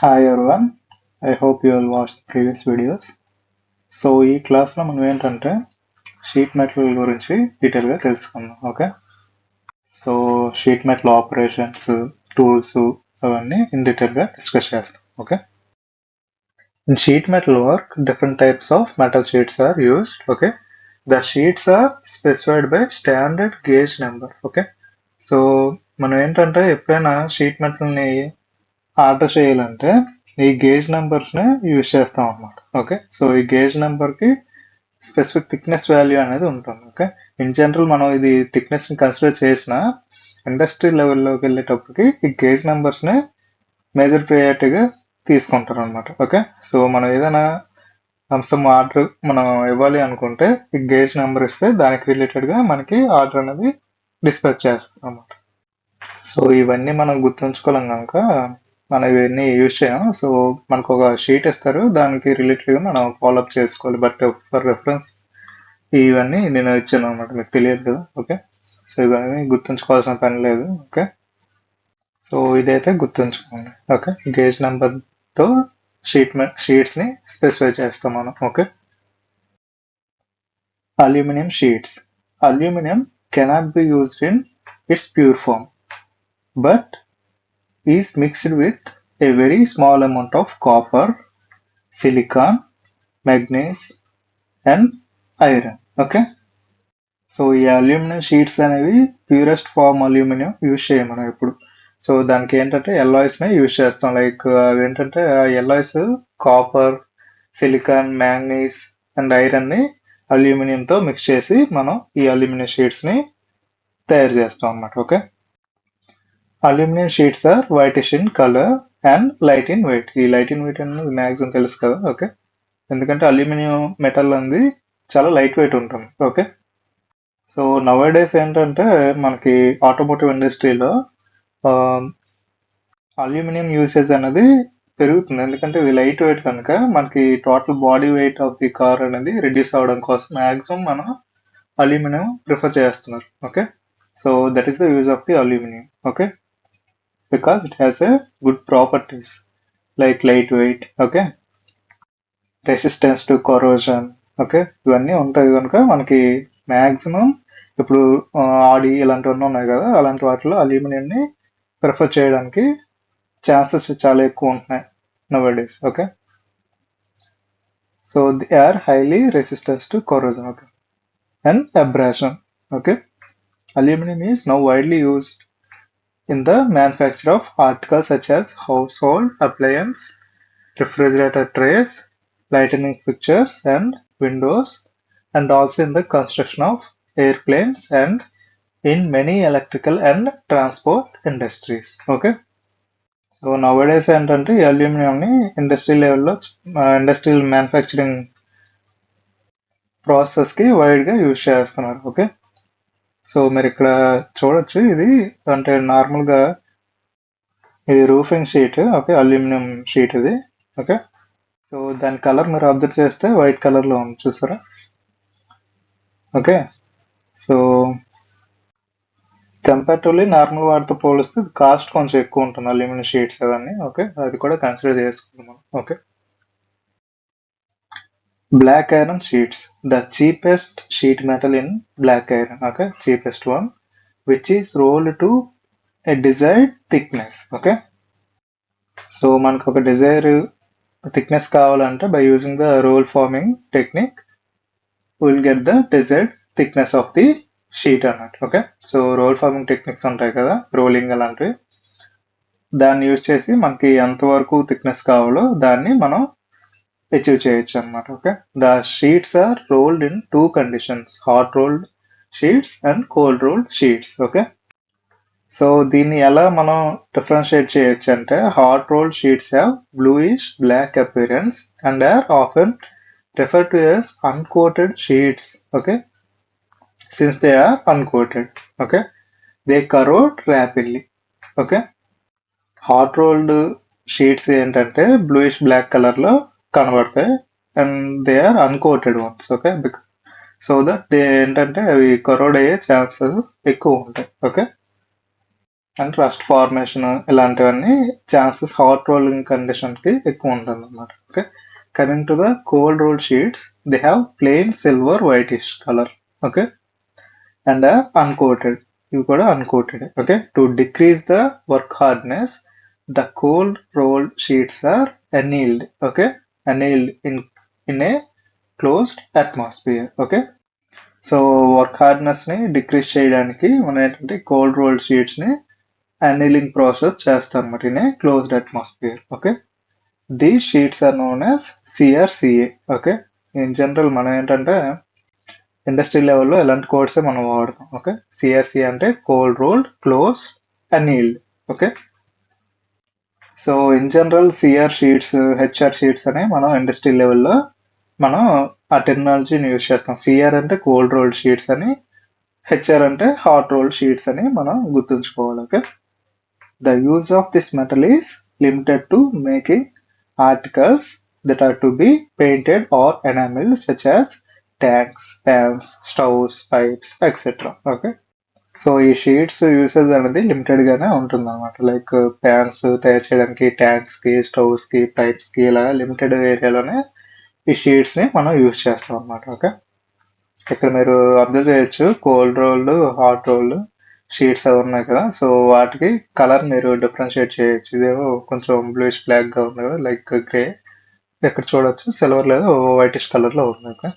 Hi everyone, I hope you all watched the previous videos. So ఈ క్లాస్లో మనం ఏంటంటే షీట్ మెటల్ గురించి డీటెయిల్గా తెలుసుకుందాం. Okay, so sheet metal operations, tools అవన్నీ ఇన్ డీటెయిల్గా డిస్కస్ చేస్తాం. Okay, in sheet metal work different types of metal sheets are used. Okay, the sheets are specified by standard gauge number. Okay, so మనం ఏంటంటే ఎప్పుడైనా sheet మెటల్ని order చేయాలంటే ఈ gauge నెంబర్స్ని use చేస్తాం అనమాట. ఓకే, సో ఈ గేజ్ నెంబర్కి స్పెసిఫిక్ థిక్నెస్ వాల్యూ అనేది ఉంటుంది. ఓకే, ఇన్ జనరల్ మనం ఇది థిక్నెస్ని కన్సిడర్ చేసిన ఇండస్ట్రీ లెవెల్లోకి వెళ్ళేటప్పటికి ఈ గేజ్ నెంబర్స్ని మేజర్ ప్రయారిటీగా తీసుకుంటారు అనమాట. ఓకే, సో మనం ఏదైనా అంశం ఆర్డర్ మనం ఇవ్వాలి అనుకుంటే ఈ గేజ్ నెంబర్ ఇస్తే దానికి రిలేటెడ్గా మనకి ఆర్డర్ అనేది డిస్పాచ్ చేస్తాం అనమాట. సో ఇవన్నీ మనం గుర్తుంచుకోలేం కనుక మనం ఇవన్నీ యూజ్ చేయం. సో మనకు ఒక షీట్ ఇస్తారు, దానికి రిలేటెడ్గా మనం ఫాలోఅప్ చేసుకోవాలి. బట్ ఫర్ రెఫరెన్స్ ఇవన్నీ నేను ఇచ్చాను అనమాట, మీకు తెలియదు కదా. ఓకే, సో ఇవన్నీ గుర్తుంచుకోవాల్సిన పని లేదు. ఓకే, సో ఇదైతే గుర్తుంచుకోండి. ఓకే, గేజ్ నెంబర్తో షీట్స్ని స్పెసిఫై చేస్తాం మనం. Okay, aluminium sheets. Aluminium cannot be used in its pure form but is mixed with a very small amount of copper, silicon, manganese and iron. Okay, so ఈ aluminium sheets అనేవి purest form aluminium use చేయం మనం ఇప్పుడు. So దానికి ఏంటంటే ఎల్లాయిస్ని use చేస్తాం. Like అవి ఏంటంటే alloys copper, silicon, manganese and ఐరన్ని అల్యూమినియంతో మిక్స్ చేసి మనం ఈ అల్యూమినియం షీట్స్ని తయారు చేస్తాం అన్నమాట. Okay, aluminium sheets are whitish in colour and light in weight. ఈ లైట్ ఇన్ వెయిట్ అనేది మ్యాక్సిమం తెలుసు కదా. ఓకే, ఎందుకంటే అల్యూమినియం మెటల్ అనేది చాలా లైట్ వెయిట్ ఉంటుంది. ఓకే, సో నవడేస్ ఏంటంటే మనకి ఆటోమోటివ్ ఇండస్ట్రీలో అల్యూమినియం యూసేజ్ అనేది పెరుగుతుంది. ఎందుకంటే ఇది లైట్ వెయిట్ కనుక మనకి total body weight of the car అనేది రిడ్యూస్ అవ్వడం కోసం మ్యాక్సిమం మనం అల్యూమినియం ప్రిఫర్ చేస్తున్నారు. Okay, so that is the use of the aluminium. Okay, because it has a good properties like lightweight, okay, resistance to corrosion. Okay, ఇవన్నీ ఉంటాయి కనుక మనకి maximum ఇప్పుడు ఆడి ఇలాంటివన్నీ ఉన్నాయి కదా, అలాంటి వాటిలో అల్యూమినియంని ప్రిఫర్ చేయడానికి ఛాన్సెస్ చాలా ఎక్కువ ఉంటున్నాయి nowadays. Okay, so they are highly resistance to corrosion, okay, and abrasion. Okay, aluminum is now widely used in the manufacture of articles such as household appliance, refrigerator trays, lighting fixtures and windows, and also in the construction of airplanes and in many electrical and transport industries. Okay, so nowadays ఏంటంటే ఈ అల్యూమినియంని industry లెవెల్లో industrial manufacturing ప్రాసెస్కి వైడ్గా use చేస్తున్నారు. Okay, so మీరు ఇక్కడ చూడొచ్చు, ఇది అంటే నార్మల్గా ఇది roofing sheet. Okay, aluminium sheet ఇది. ఓకే, సో దాని కలర్ మీరు అబ్జర్వ్ చేస్తే వైట్ కలర్లో ఉంది, చూసారా. ఓకే, సో కంపారిటివ్లీ నార్మల్ వాటితో పోలిస్తే కాస్ట్ కొంచెం ఎక్కువ ఉంటుంది అల్యూమినియం షీట్స్ అవన్నీ. ఓకే, అది కూడా కన్సిడర్ చేసుకుందాం. Okay, black iron sheets. The cheapest sheet metal in black iron. Okay, cheapest one which is rolled to a desired thickness. Okay, so మనకు ఒక డిజైర్ థిక్నెస్ కావాలంటే by using the roll forming technique will get the desired thickness of the sheet అన్నట్టు. Okay, so roll forming techniques ఉంటాయి కదా, rolling అలాంటివి, దాన్ని use చేసి మనకి ఎంతవరకు థిక్నెస్ కావాలో దాన్ని మనం అచీవ్ చేయొచ్చు అనమాట. Okay, the sheets are rolled in two conditions, hot rolled sheets and cold rolled sheets. Okay, so దీన్ని ఎలా మనం డిఫరెన్షియేట్ చేయొచ్చు అంటే hot rolled sheets have bluish black appearance and are often referred to as uncoated sheets. Okay, since they are uncoated, okay, they corrode rapidly. Okay, hot rolled sheets ఏంటంటే bluish black colour లో కనబడతాయి and they are uncoated ones. Okay, so that they ఏంటంటే అవి corrode అయ్యే chances ఎక్కువ ఉంటాయి. Okay, and rust formation ఇలాంటివన్నీ chances hot rolling కండిషన్కి ఎక్కువ ఉంటుంది అనమాట. Okay, coming to the cold roll sheets, they have plain silver whitish colour. Okay, and uncoated, ఇవి కూడా uncoated. Okay, to decrease the work hardness the cold rolled sheets are annealed. Okay, annealed in a closed atmosphere. Okay, so work hardness ని decrease చేయడానికి మనం ఏంటంటే cold rolled sheets ని annealing process చేస్తాం అనమాట in a closed atmosphere. Okay, these sheets are known as CRCA. Okay, in general మనం ఏంటంటే industry లెవెల్లో ఇలాంటి కోడ్సే మనం వాడతాం. ఓకే, సిఆర్సిఏ అంటే cold rolled close annealed. Okay, so in general CR sheets, HR sheets అనే మనం ఇండస్ట్రీ లెవెల్లో మనం ఆ టెక్నాలజీని యూజ్ చేస్తాం. సిఆర్ అంటే కోల్డ్ రోల్డ్ షీట్స్ అని, హెచ్ఆర్ అంటే హాట్ రోల్డ్ షీట్స్ అని మనం గుర్తుంచుకోవాలి. Okay, the use of this metal is limited to making articles that are to be painted or enamelled such as tanks, pans, stoves, pipes etcetera. Okay, so ఈ sheets usage అనేది limited గానే ఉంటుంది అనమాట. Like fans తయారు చేయడానికి tanks కి, stoves కి, pipes కి ఇలా లిమిటెడ్ ఏరియాలోనే ఈ షీట్స్ ని మనం యూజ్ చేస్తాం అనమాట. ఓకే, ఇక్కడ మీరు అబ్జర్వ్ చేయొచ్చు cold rolled, hot rolled sheets అవి ఉన్నాయి కదా. సో వాటికి కలర్ మీరు డిఫరెన్షియేట్ చేయొచ్చు. ఇదేమో కొంచెం బ్లూయిష్ బ్లాక్ గా ఉంది కదా, లైక్ గ్రే. ఇక్కడ చూడొచ్చు సిల్వర్ లేదా వైటిష్ కలర్ లో ఉంది. Okay,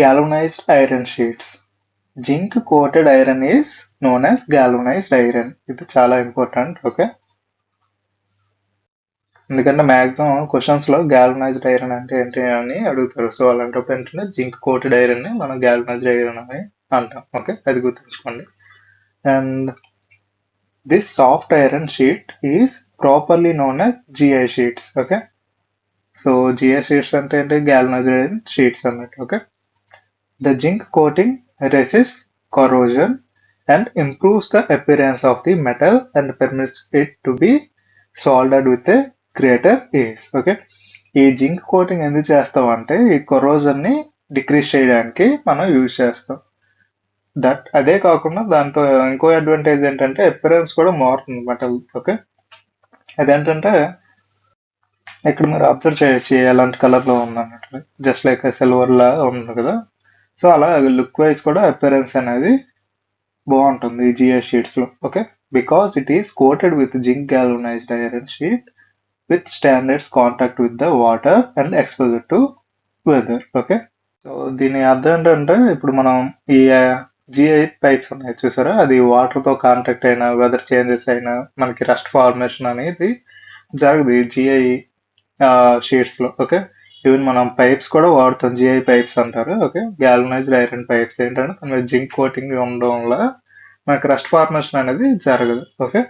galvanized iron sheets. Zinc coated iron is known as galvanized iron. ఇది చాలా ఇంపార్టెంట్. ఓకే, ఎందుకంటే మాక్సిమం క్వశ్చన్స్ లో galvanized ఐరన్ అంటే ఏంటి అని అడుగుతారు. సో అలాంటప్పుడు ఏంటంటే జింక్ కోటెడ్ ఐరన్ ని మనం galvanized ఐరన్ అని అంటాం. ఓకే, అది గుర్తుంచుకోండి. And this soft iron sheet is properly known as GI sheets. Okay, so GI sheets అంటే ఏంటి, galvanized ఐరన్ షీట్స్ అన్నట్టు. Okay, the zinc coating resists corrosion and improves the appearance of the metal and permits it to be soldered with a greater ease. Okay, ఈ zinc coating ఎందుకు చేస్తాం అంటే ఈ కొరోజన్ ని decrease చేయడానికి మనం యూజ్ చేస్తాం. అదే కాకుండా దాంతో ఇంకో అడ్వాంటేజ్ ఏంటంటే అపిరెన్స్ కూడా మారుతుంది మెటల్. ఓకే, అదేంటంటే ఇక్కడ మీరు అబ్జర్వ్ చేయొచ్చు ఎలాంటి కలర్ లో ఉంది అన్నట్లు, జస్ట్ లైక్ సిల్వర్ లా ఉంది కదా. సో అలా లుక్ వైజ్ కూడా అపిరెన్స్ అనేది బాగుంటుంది ఈ జిఐ షీట్స్ లో. Okay, because it is coated with zinc galvanized iron sheet with standards contact with the water and exposure to weather. Okay, so దీని అర్థం ఏంటంటే ఇప్పుడు మనం ఈ జిఐ పైప్స్ ఉన్నాయి చూసారా, అది వాటర్ తో కాంటాక్ట్ అయినా, వెదర్ చేంజెస్ అయినా మనకి రస్ట్ ఫార్మేషన్ అనేది జరగదు ఈ జిఐ షీట్స్ లో. ఓకే, ఈవెన్ మనం పైప్స్ కూడా వాడుతాం, జిఐ పైప్స్ అంటారు. ఓకే, galvanized ఐరన్ పైప్స్ ఏంటంటే దాని మీద జింక్ కోటింగ్ ఉండడం వల్ల మనకి రస్ట్ ఫార్మేషన్ అనేది జరగదు. ఓకే,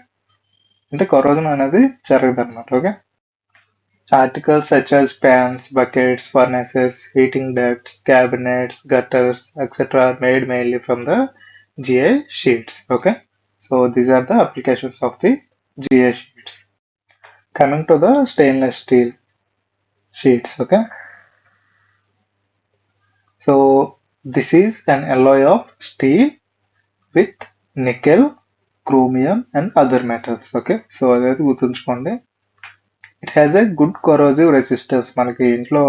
అంటే కరోజన్ అనేది జరగదు అనమాట. Okay, articles such as pans, buckets, furnaces, heating ducts, cabinets, gutters, etc. are made mainly from the GI sheets. Okay, so these are the applications of the GI sheets. Coming to the stainless steel sheets. Okay, so this is an alloy of steel with nickel, chromium and other metals. Okay, so అదైతే గుర్తుంచుకోండి. It has a good corrosive resistance. మనకి ఇంట్లో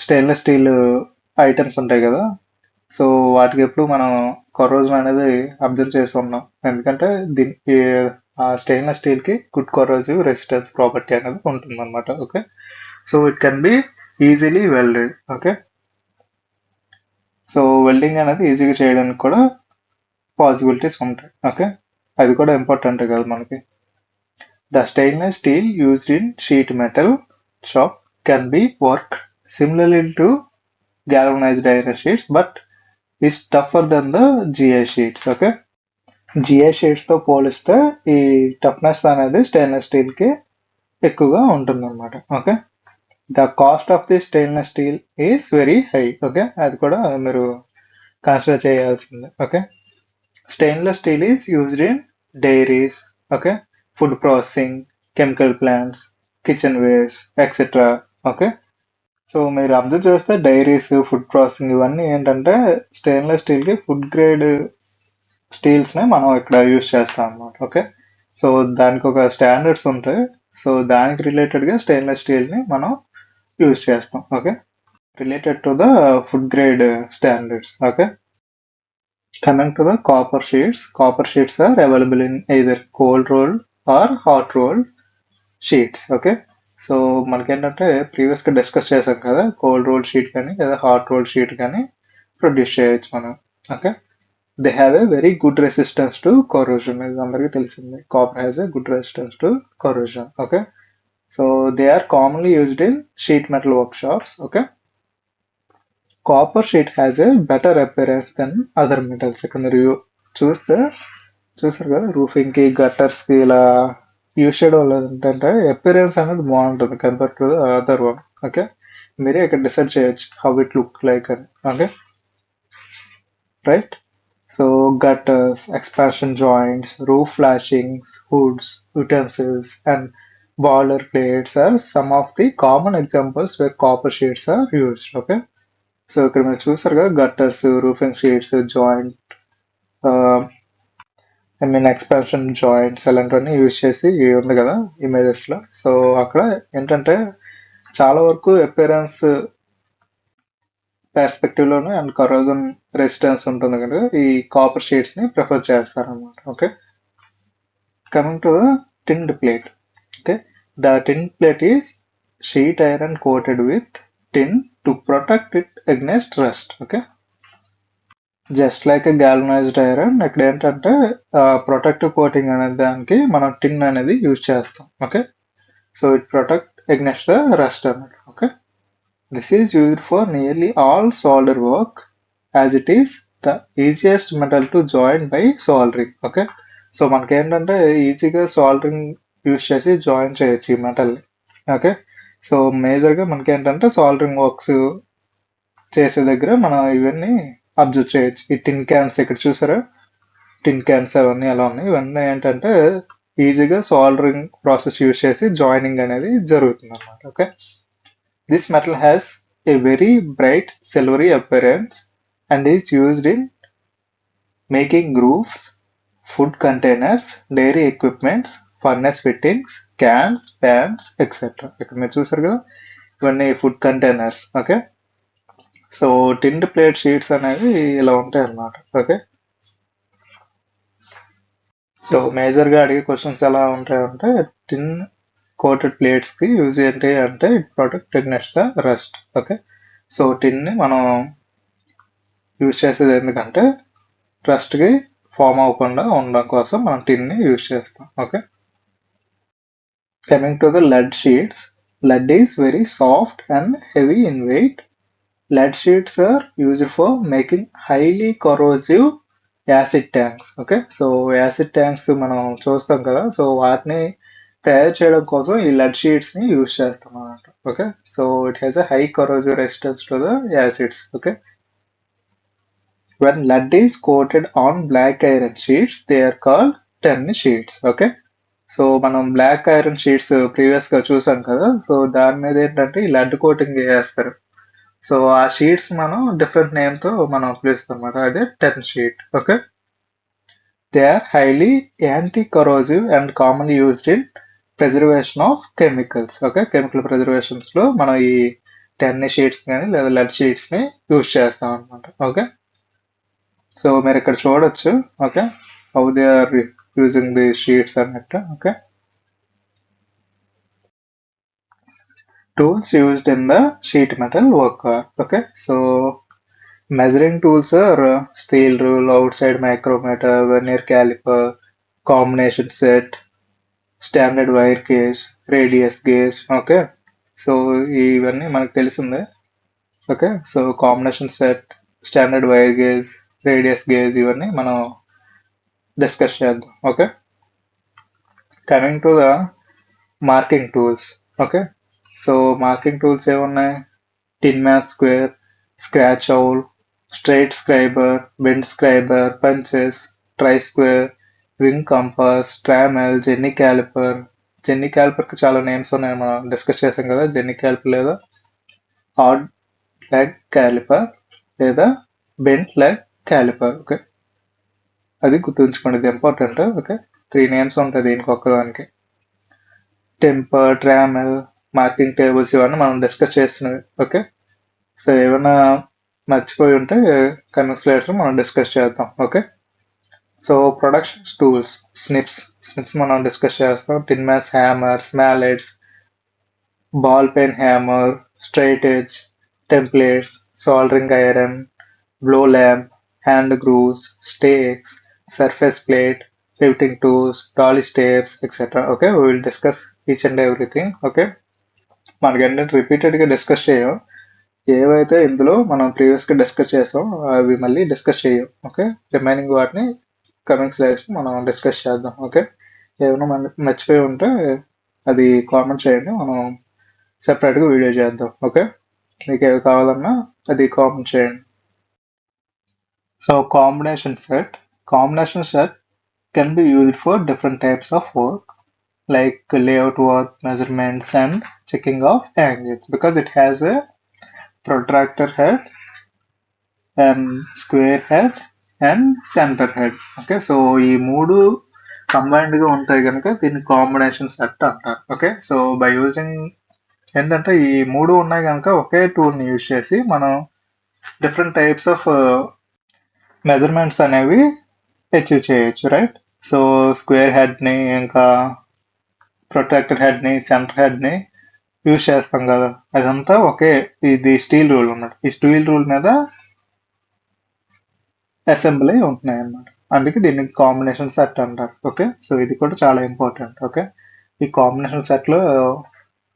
stainless steel items ఉంటాయి కదా, so వాటికి ఎప్పుడు మనం కొరోజన్ అనేది అబ్జర్వ్ చేసి ఉన్నాం. ఎందుకంటే దీనికి ఆ స్టెయిన్లెస్ స్టీల్ కి గుడ్ కొరోజివ్ రెసిస్టెన్స్ ప్రాపర్టీ అనేది ఉంటుంది అనమాట. Okay, so it can be easily welded. Okay, so welding అనేది ఈజీగా చేయడానికి కూడా పాసిబిలిటీస్ ఉంటాయి. ఓకే, అది కూడా ఇంపార్టెంట్ కదా మనకి. The stainless steel used in sheet metal shop can be work similarly to galvanized iron sheets but is tougher than the GI sheets. Okay, GI sheets తో పోలిస్తే ఈ టఫ్నెస్ అనేది స్టెయిన్లెస్ స్టీల్ కి ఎక్కువగా ఉంటుంది అనమాట. Okay, the cost of the stainless steel is very high. Okay, అది కూడా మీరు కన్సిడర్ చేయాల్సిందే. Okay, stainless steel is used in dairies, okay, food processing, chemical plants, kitchen wares etcetera. Okay, so మీరు observe చేస్తే డైరీస్, ఫుడ్ ప్రాసెసింగ్ ఇవన్నీ ఏంటంటే stainless స్టీల్కి food grade స్టీల్స్ని మనం ఇక్కడ యూజ్ చేస్తాం అన్నమాట. ఓకే, సో దానికి ఒక స్టాండర్డ్స్ ఉంటాయి. సో దానికి రిలేటెడ్గా స్టెయిన్లెస్ స్టీల్ని మనం యూజ్ చేస్తాం. Okay, related to the food grade standards. Okay, coming to the copper sheets are available in either cold rolled or hot rolled sheets. Okay, so మనకేంటంటే ప్రీవియస్గా discuss చేసాం కదా, కోల్డ్ రోల్ షీట్ కానీ లేదా hot roll sheet కానీ produce చేయొచ్చు మనం. Okay, they have a very good resistance to corrosion. ఇది అందరికీ తెలిసిందే, copper has a good resistance to corrosion. Okay, so they are commonly used in sheet metal work shops. Okay, copper sheet has a better appearance than other metals. ఇక్కడ మీరు చూసారు కదా, roofing కి gutters కి ఇలా యూజ్ చేయడం వల్ల ఏంటంటే అపియరెన్స్ అనేది బాగుంటుంది compare to other one. Okay, మీరే ఇక్కడ డిసైడ్ చేయొచ్చు హౌ ఇట్ లుక్ లైక్ అని. Okay, right. So gutters, expansion joints, roof flashings, hoods, utensils, and boiler plates are some of the common examples where copper sheets are used. Okay, so ఇక్కడ మీరు చూసారు కదా, gutters, roofing sheets, joint, expansion joints అలాంటివన్నీ use చేసి ఉంది కదా images లో. So అక్కడ ఏంటంటే చాలా వరకు అపియరెన్స్ పర్స్పెక్టివ్ లోను అండ్ కరోజన్ రెసిస్టెన్స్ ఉంటుంది కనుక ఈ కాపర్ షీట్స్ ని ప్రిఫర్ చేస్తారు అనమాట. Okay, coming to the tinned plate. Okay, the tinned plate is sheet iron coated with tin to protect it against rust. Okay, just like galvanized iron ఇక్కడ ఏంటంటే protective coating అనే దానికి మనం టిన్ అనేది use చేస్తాం. Okay, so it protect against the rust అన్నమాట. Okay, this is used for nearly all solder work as it is the easiest metal to join by soldering. Okay, so మనకేంటంటే ఈజీగా soldering use చేసి join చేయొచ్చు ఈ మెటల్ని. Okay, so మేజర్గా మనకేంటంటే soldering works చేసే దగ్గర మనం ఇవన్నీ అబ్జర్వ్ చేయొచ్చు. ఈ టిన్ క్యాన్స్ ఇక్కడ చూసారా, టిన్ క్యాన్స్ అవన్నీ ఎలా ఉన్నాయి, ఇవన్నీ ఏంటంటే ఈజీగా సోల్డరింగ్ ప్రాసెస్ యూజ్ చేసి జాయినింగ్ అనేది జరుగుతుంది అన్నమాట. Okay, this metal has a very bright silvery appearance and is used in making grooves, food containers, dairy equipments, furnace fittings, cans, pans etcetera. ఇక్కడ మీరు చూసారు కదా, ఇవన్నీ food containers. Okay, so tinned plate sheets అనేవి ఇలా ఉంటాయి అన్నమాట. Okay, so మేజర్గా అడిగే క్వశ్చన్స్ ఎలా ఉంటాయంటే టిన్ కోటెడ్ ప్లేట్స్ కి యూజ్ ఏంటి అంటే it protect against the rust. Okay, so tin ని మనం యూజ్ చేసేది ఎందుకంటే రస్ట్ కి ఫామ్ అవ్వకుండా ఉండడం కోసం మనం టిన్ ని యూజ్ చేస్తాం. Okay, coming to the lead sheets, lead is very soft and heavy in weight. Lead sheets are used for making highly corrosive acid tanks. Okay, so acid tanks మనం చూస్తాం కదా, సో వాటిని తయారు చేయడం కోసం ఈ లెడ్ షీట్స్ ని use చేస్తాం అన్నమాట. Okay, so it has a high corrosive resistance to the acids. Okay, when lead is coated on black iron sheets they are called tin sheets. Okay, so మనం black iron sheets previous గా చూసాం కదా, so దాని మీద ఏంటంటే ఈ lead coating వేస్తారు. So ఆ షీట్స్ మనం డిఫరెంట్ నేమ్ తో మనం పిలుస్తాం అన్నమాట, అదే tin sheet. Okay, they are highly anti corrosive and commonly used in preservation of chemicals. Okay, chemical preservations లో మనం ఈ టెన్ షీట్స్ కానీ లేదా లెడ్ షీట్స్ ని యూజ్ చేస్తాం అనమాట. ఓకే, సో మీరు ఇక్కడ చూడొచ్చు. Okay, how they are using the sheets అన్నట్టు. Okay, tools used in the sheet metal worker. Okay, so measuring tools are steel rule, outside micrometer, vernier caliper, combination set, standard wire gauge, radius gauge. Okay, so ఇవన్నీ మనకు తెలిసిందే. Okay, so combination set, standard wire gauge, radius gauge ఇవన్నీ మనం discuss చేద్దాం. Okay, coming to the marking tools. Okay, so marking tools ఏమున్నాయి, tin math square, scratch awl, straight scriber, bend scriber, punches, try square, ring compass, trammel, jenny caliper. Jenny caliper కి చాలా names ఉన్నాయి, మనం discuss చేసాం కదా jenny caliper లేదా hard leg caliper లేదా bent leg caliper. Okay, అది గుర్తుంచుకోండి, ఇది ఇంపార్టెంట్. ఓకే, 3 నేమ్స్ ఉంటాయి దీనికి ఒక్కదానికి. టెంపర్, ట్రామెల్, మార్కింగ్ టేబుల్స్ ఇవన్నీ మనం డిస్కస్ చేస్తున్నవి. ఓకే, సో ఏమైనా మర్చిపోయి ఉంటే కమింగ్ స్లైడ్స్లో మనం డిస్కస్ చేద్దాం. Okay, so production tools, snips మనం డిస్కస్ చేస్తాం. Tinman's hammers, mallets, ball peen hammer, straight edge, templates, soldering iron, blow lamp, hand grooves, stakes, surface plate, riveting tools, dolly steps, etc. Okay, we will discuss each and everything. Okay, మనకి ఏంటంటే రిపీటెడ్గా discuss చేయం. ఏవైతే ఇందులో మనం ప్రీవియస్గా discuss చేసాం అవి మళ్ళీ డిస్కస్ చేయం. ఓకే, రిమైనింగ్ వాటిని కమింగ్ స్లైడ్స్ మనం డిస్కస్ చేద్దాం. ఓకే, ఏమైనా మర్చిపోయి ఉంటే అది కామెంట్ చేయండి, మనం సెపరేట్గా వీడియో చేద్దాం. ఓకే, మీకు ఏవి కావాలన్నా అది కామెంట్ చేయండి. So combination set can be used for different types of work like layout work, measurements and checking of angles because it has a protractor head and square head and center head. Okay, so ఈ మూడు combined గా ఉంటాయి కనుక దీన్ని combination set అంటారు. Okay, so by using ఏంటంటే ఈ మూడు ఉన్నాయి కనుక ఒకే టూల్ని యూజ్ చేసి మనం డిఫరెంట్ టైప్స్ ఆఫ్ మెజర్మెంట్స్ అనేవి అచీవ్ చేయొచ్చు. రైట్, సో స్క్వేర్ హెడ్ని, ఇంకా ప్రొట్రాక్టర్ హెడ్ని, సెంటర్ హెడ్ని యూజ్ చేస్తాం కదా, అదంతా ఒకే. ఇది స్టీల్ రూల్ ఉన్నట్టు, ఈ స్టీల్ రూల్ మీద అసెంబ్లీ ఉంటున్నాయి అన్నమాట, అందుకే దీన్ని కాంబినేషన్ సెట్ అంటారు. ఓకే, సో ఇది కూడా చాలా ఇంపార్టెంట్. ఓకే, ఈ కాంబినేషన్ సెట్లో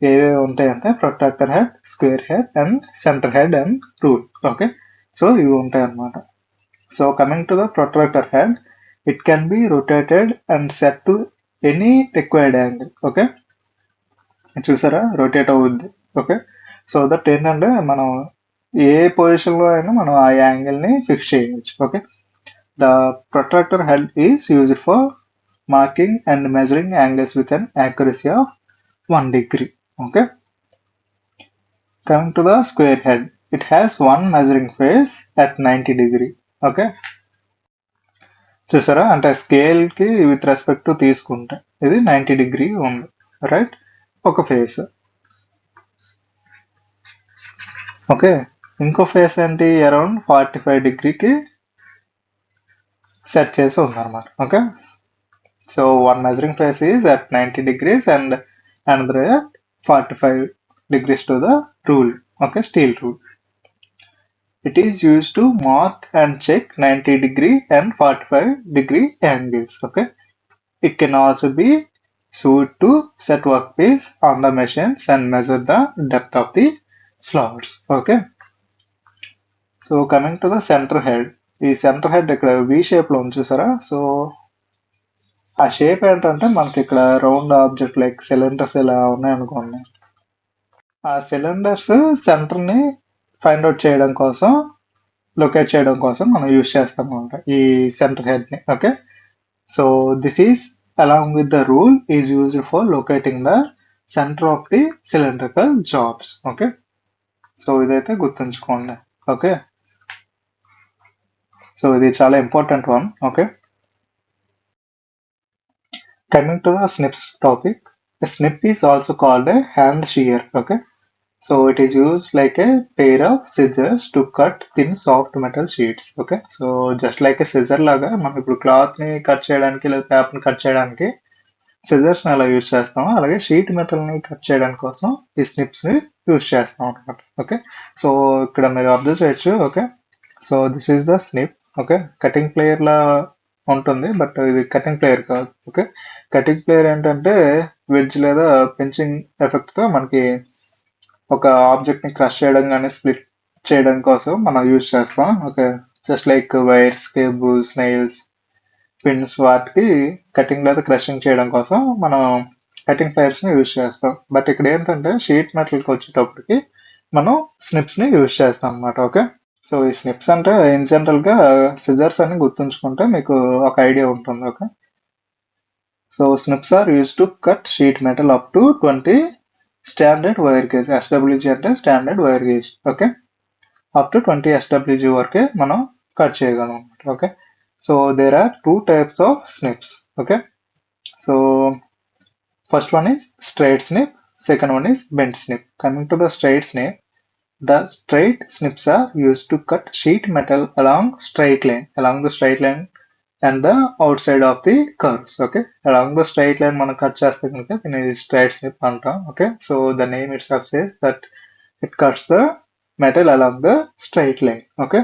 ఏవేవి ఉంటాయంటే protractor head, square head and centre head and rule. Okay, so ఇవి ఉంటాయి అన్నమాట. So coming to the protractor head, it can be rotated and set to any required angle. Okay, చూసారా rotate అవుద్ది. Okay, so that ఏంటంటే మనం ఏ పొజిషన్లో అయినా మనం ఆ యాంగిల్ని ఫిక్స్ చేయవచ్చు. Okay, the protractor head is used for marking and measuring angles with an accuracy of 1 degree. Okay, coming to the square head, it has one measuring face at 90 degree. Okay, చూసారా, అంటే scale కి with respect to తీసుకుంటే ఇది 90 degree ఉంది. Right, ఒక face. Okay, ఇంకో face ఏంటి around 45 డిగ్రీకి సెట్ చేసి ఉందన్నమాట. Okay, so one measuring face is at 90 degrees and another at 45 degrees to the rule. Okay, steel rule. It is used to mark and check 90 degree and 45 degree angles. Okay, it can also be used to set workpiece on the machines and measure the depth of the slots. Okay, so coming to the center head, ఈ centre head ఇక్కడ V shape లో ఉంది చూసారా. So ఆ shape ఏంటంటే మనకి ఇక్కడ round object like cylinders ఇలా ఉన్నాయనుకోండి, ఆ సిలిండర్స్ సెంటర్ ని ఫైండ్ అవుట్ చేయడం కోసం, లొకేట్ చేయడం కోసం మనం యూజ్ చేస్తాం అనమాట ఈ సెంటర్ హెడ్ ని. Okay, so this is along with the rule is used for locating the centre of the cylindrical jobs. Okay, so ఇదైతే గుర్తుంచుకోండి. ఓకే, సో ఇది చాలా important one. Okay, coming to the snips topic, a snip is also called a hand shear. Okay, so it is used like a pair of scissors to cut thin soft metal sheets. Okay, so just like a scissor లాగా మనం ఇప్పుడు cloth ని cut చేయడానికి లేదా paper ని cut చేయడానికి scissors ని అలా యూజ్ చేస్తాం, అలాగే షీట్ మెటల్ ని కట్ చేయడానికి కోసం ఈ స్నిప్స్ ని యూజ్ చేస్తాం అనమాట. ఓకే, సో ఇక్కడ మీరు అబ్జర్వ్ చేయొచ్చు. Okay, so this is the snip. Okay, cutting plier లా ఉంటుంది, బట్ ఇది కటింగ్ ప్లేయర్ కాదు. ఓకే, కటింగ్ ప్లేయర్ ఏంటంటే వెడ్జ్ లేదా పెంచింగ్ ఎఫెక్ట్ తో మనకి ఒక ఆబ్జెక్ట్ ని క్రష్ చేయడం కానీ స్ప్లిట్ చేయడం కోసం మనం యూజ్ చేస్తాం. Okay, just like wires, cables, nails, pins, వాటికి కటింగ్ లేదా క్రషింగ్ చేయడం కోసం మనం కటింగ్ ప్లేయర్స్ ని యూజ్ చేస్తాం. బట్ ఇక్కడ ఏంటంటే షీట్ మెటల్ కి వచ్చేటప్పటికి మనం స్నిప్స్ ని యూజ్ చేస్తాం అన్నమాట. ఓకే, సో ఈ స్నిప్స్ అంటే ఇన్ జనరల్ గా సిజర్స్ అని గుర్తుంచుకుంటే మీకు ఒక ఐడియా ఉంటుంది. Okay, so snips are use to cut sheet metal up to 20 standard wire gauge, SWG అంటే standard wire gauge. Okay, up to 20 SWG వరకే మనం కట్ చేయగలం అనమాట. Okay, so there are 2 types of snips. ఓకే, so first one is straight snip, second one is bent snip. Coming to the straight snip, the straight snips are used to cut sheet metal along the straight line and the outside of the curves. Okay, along the straight line మనం cut చేస్తే కనుక దీన్ని straight snip అంటాం. Okay, so the name itself says that it cuts the metal along the straight line. Okay,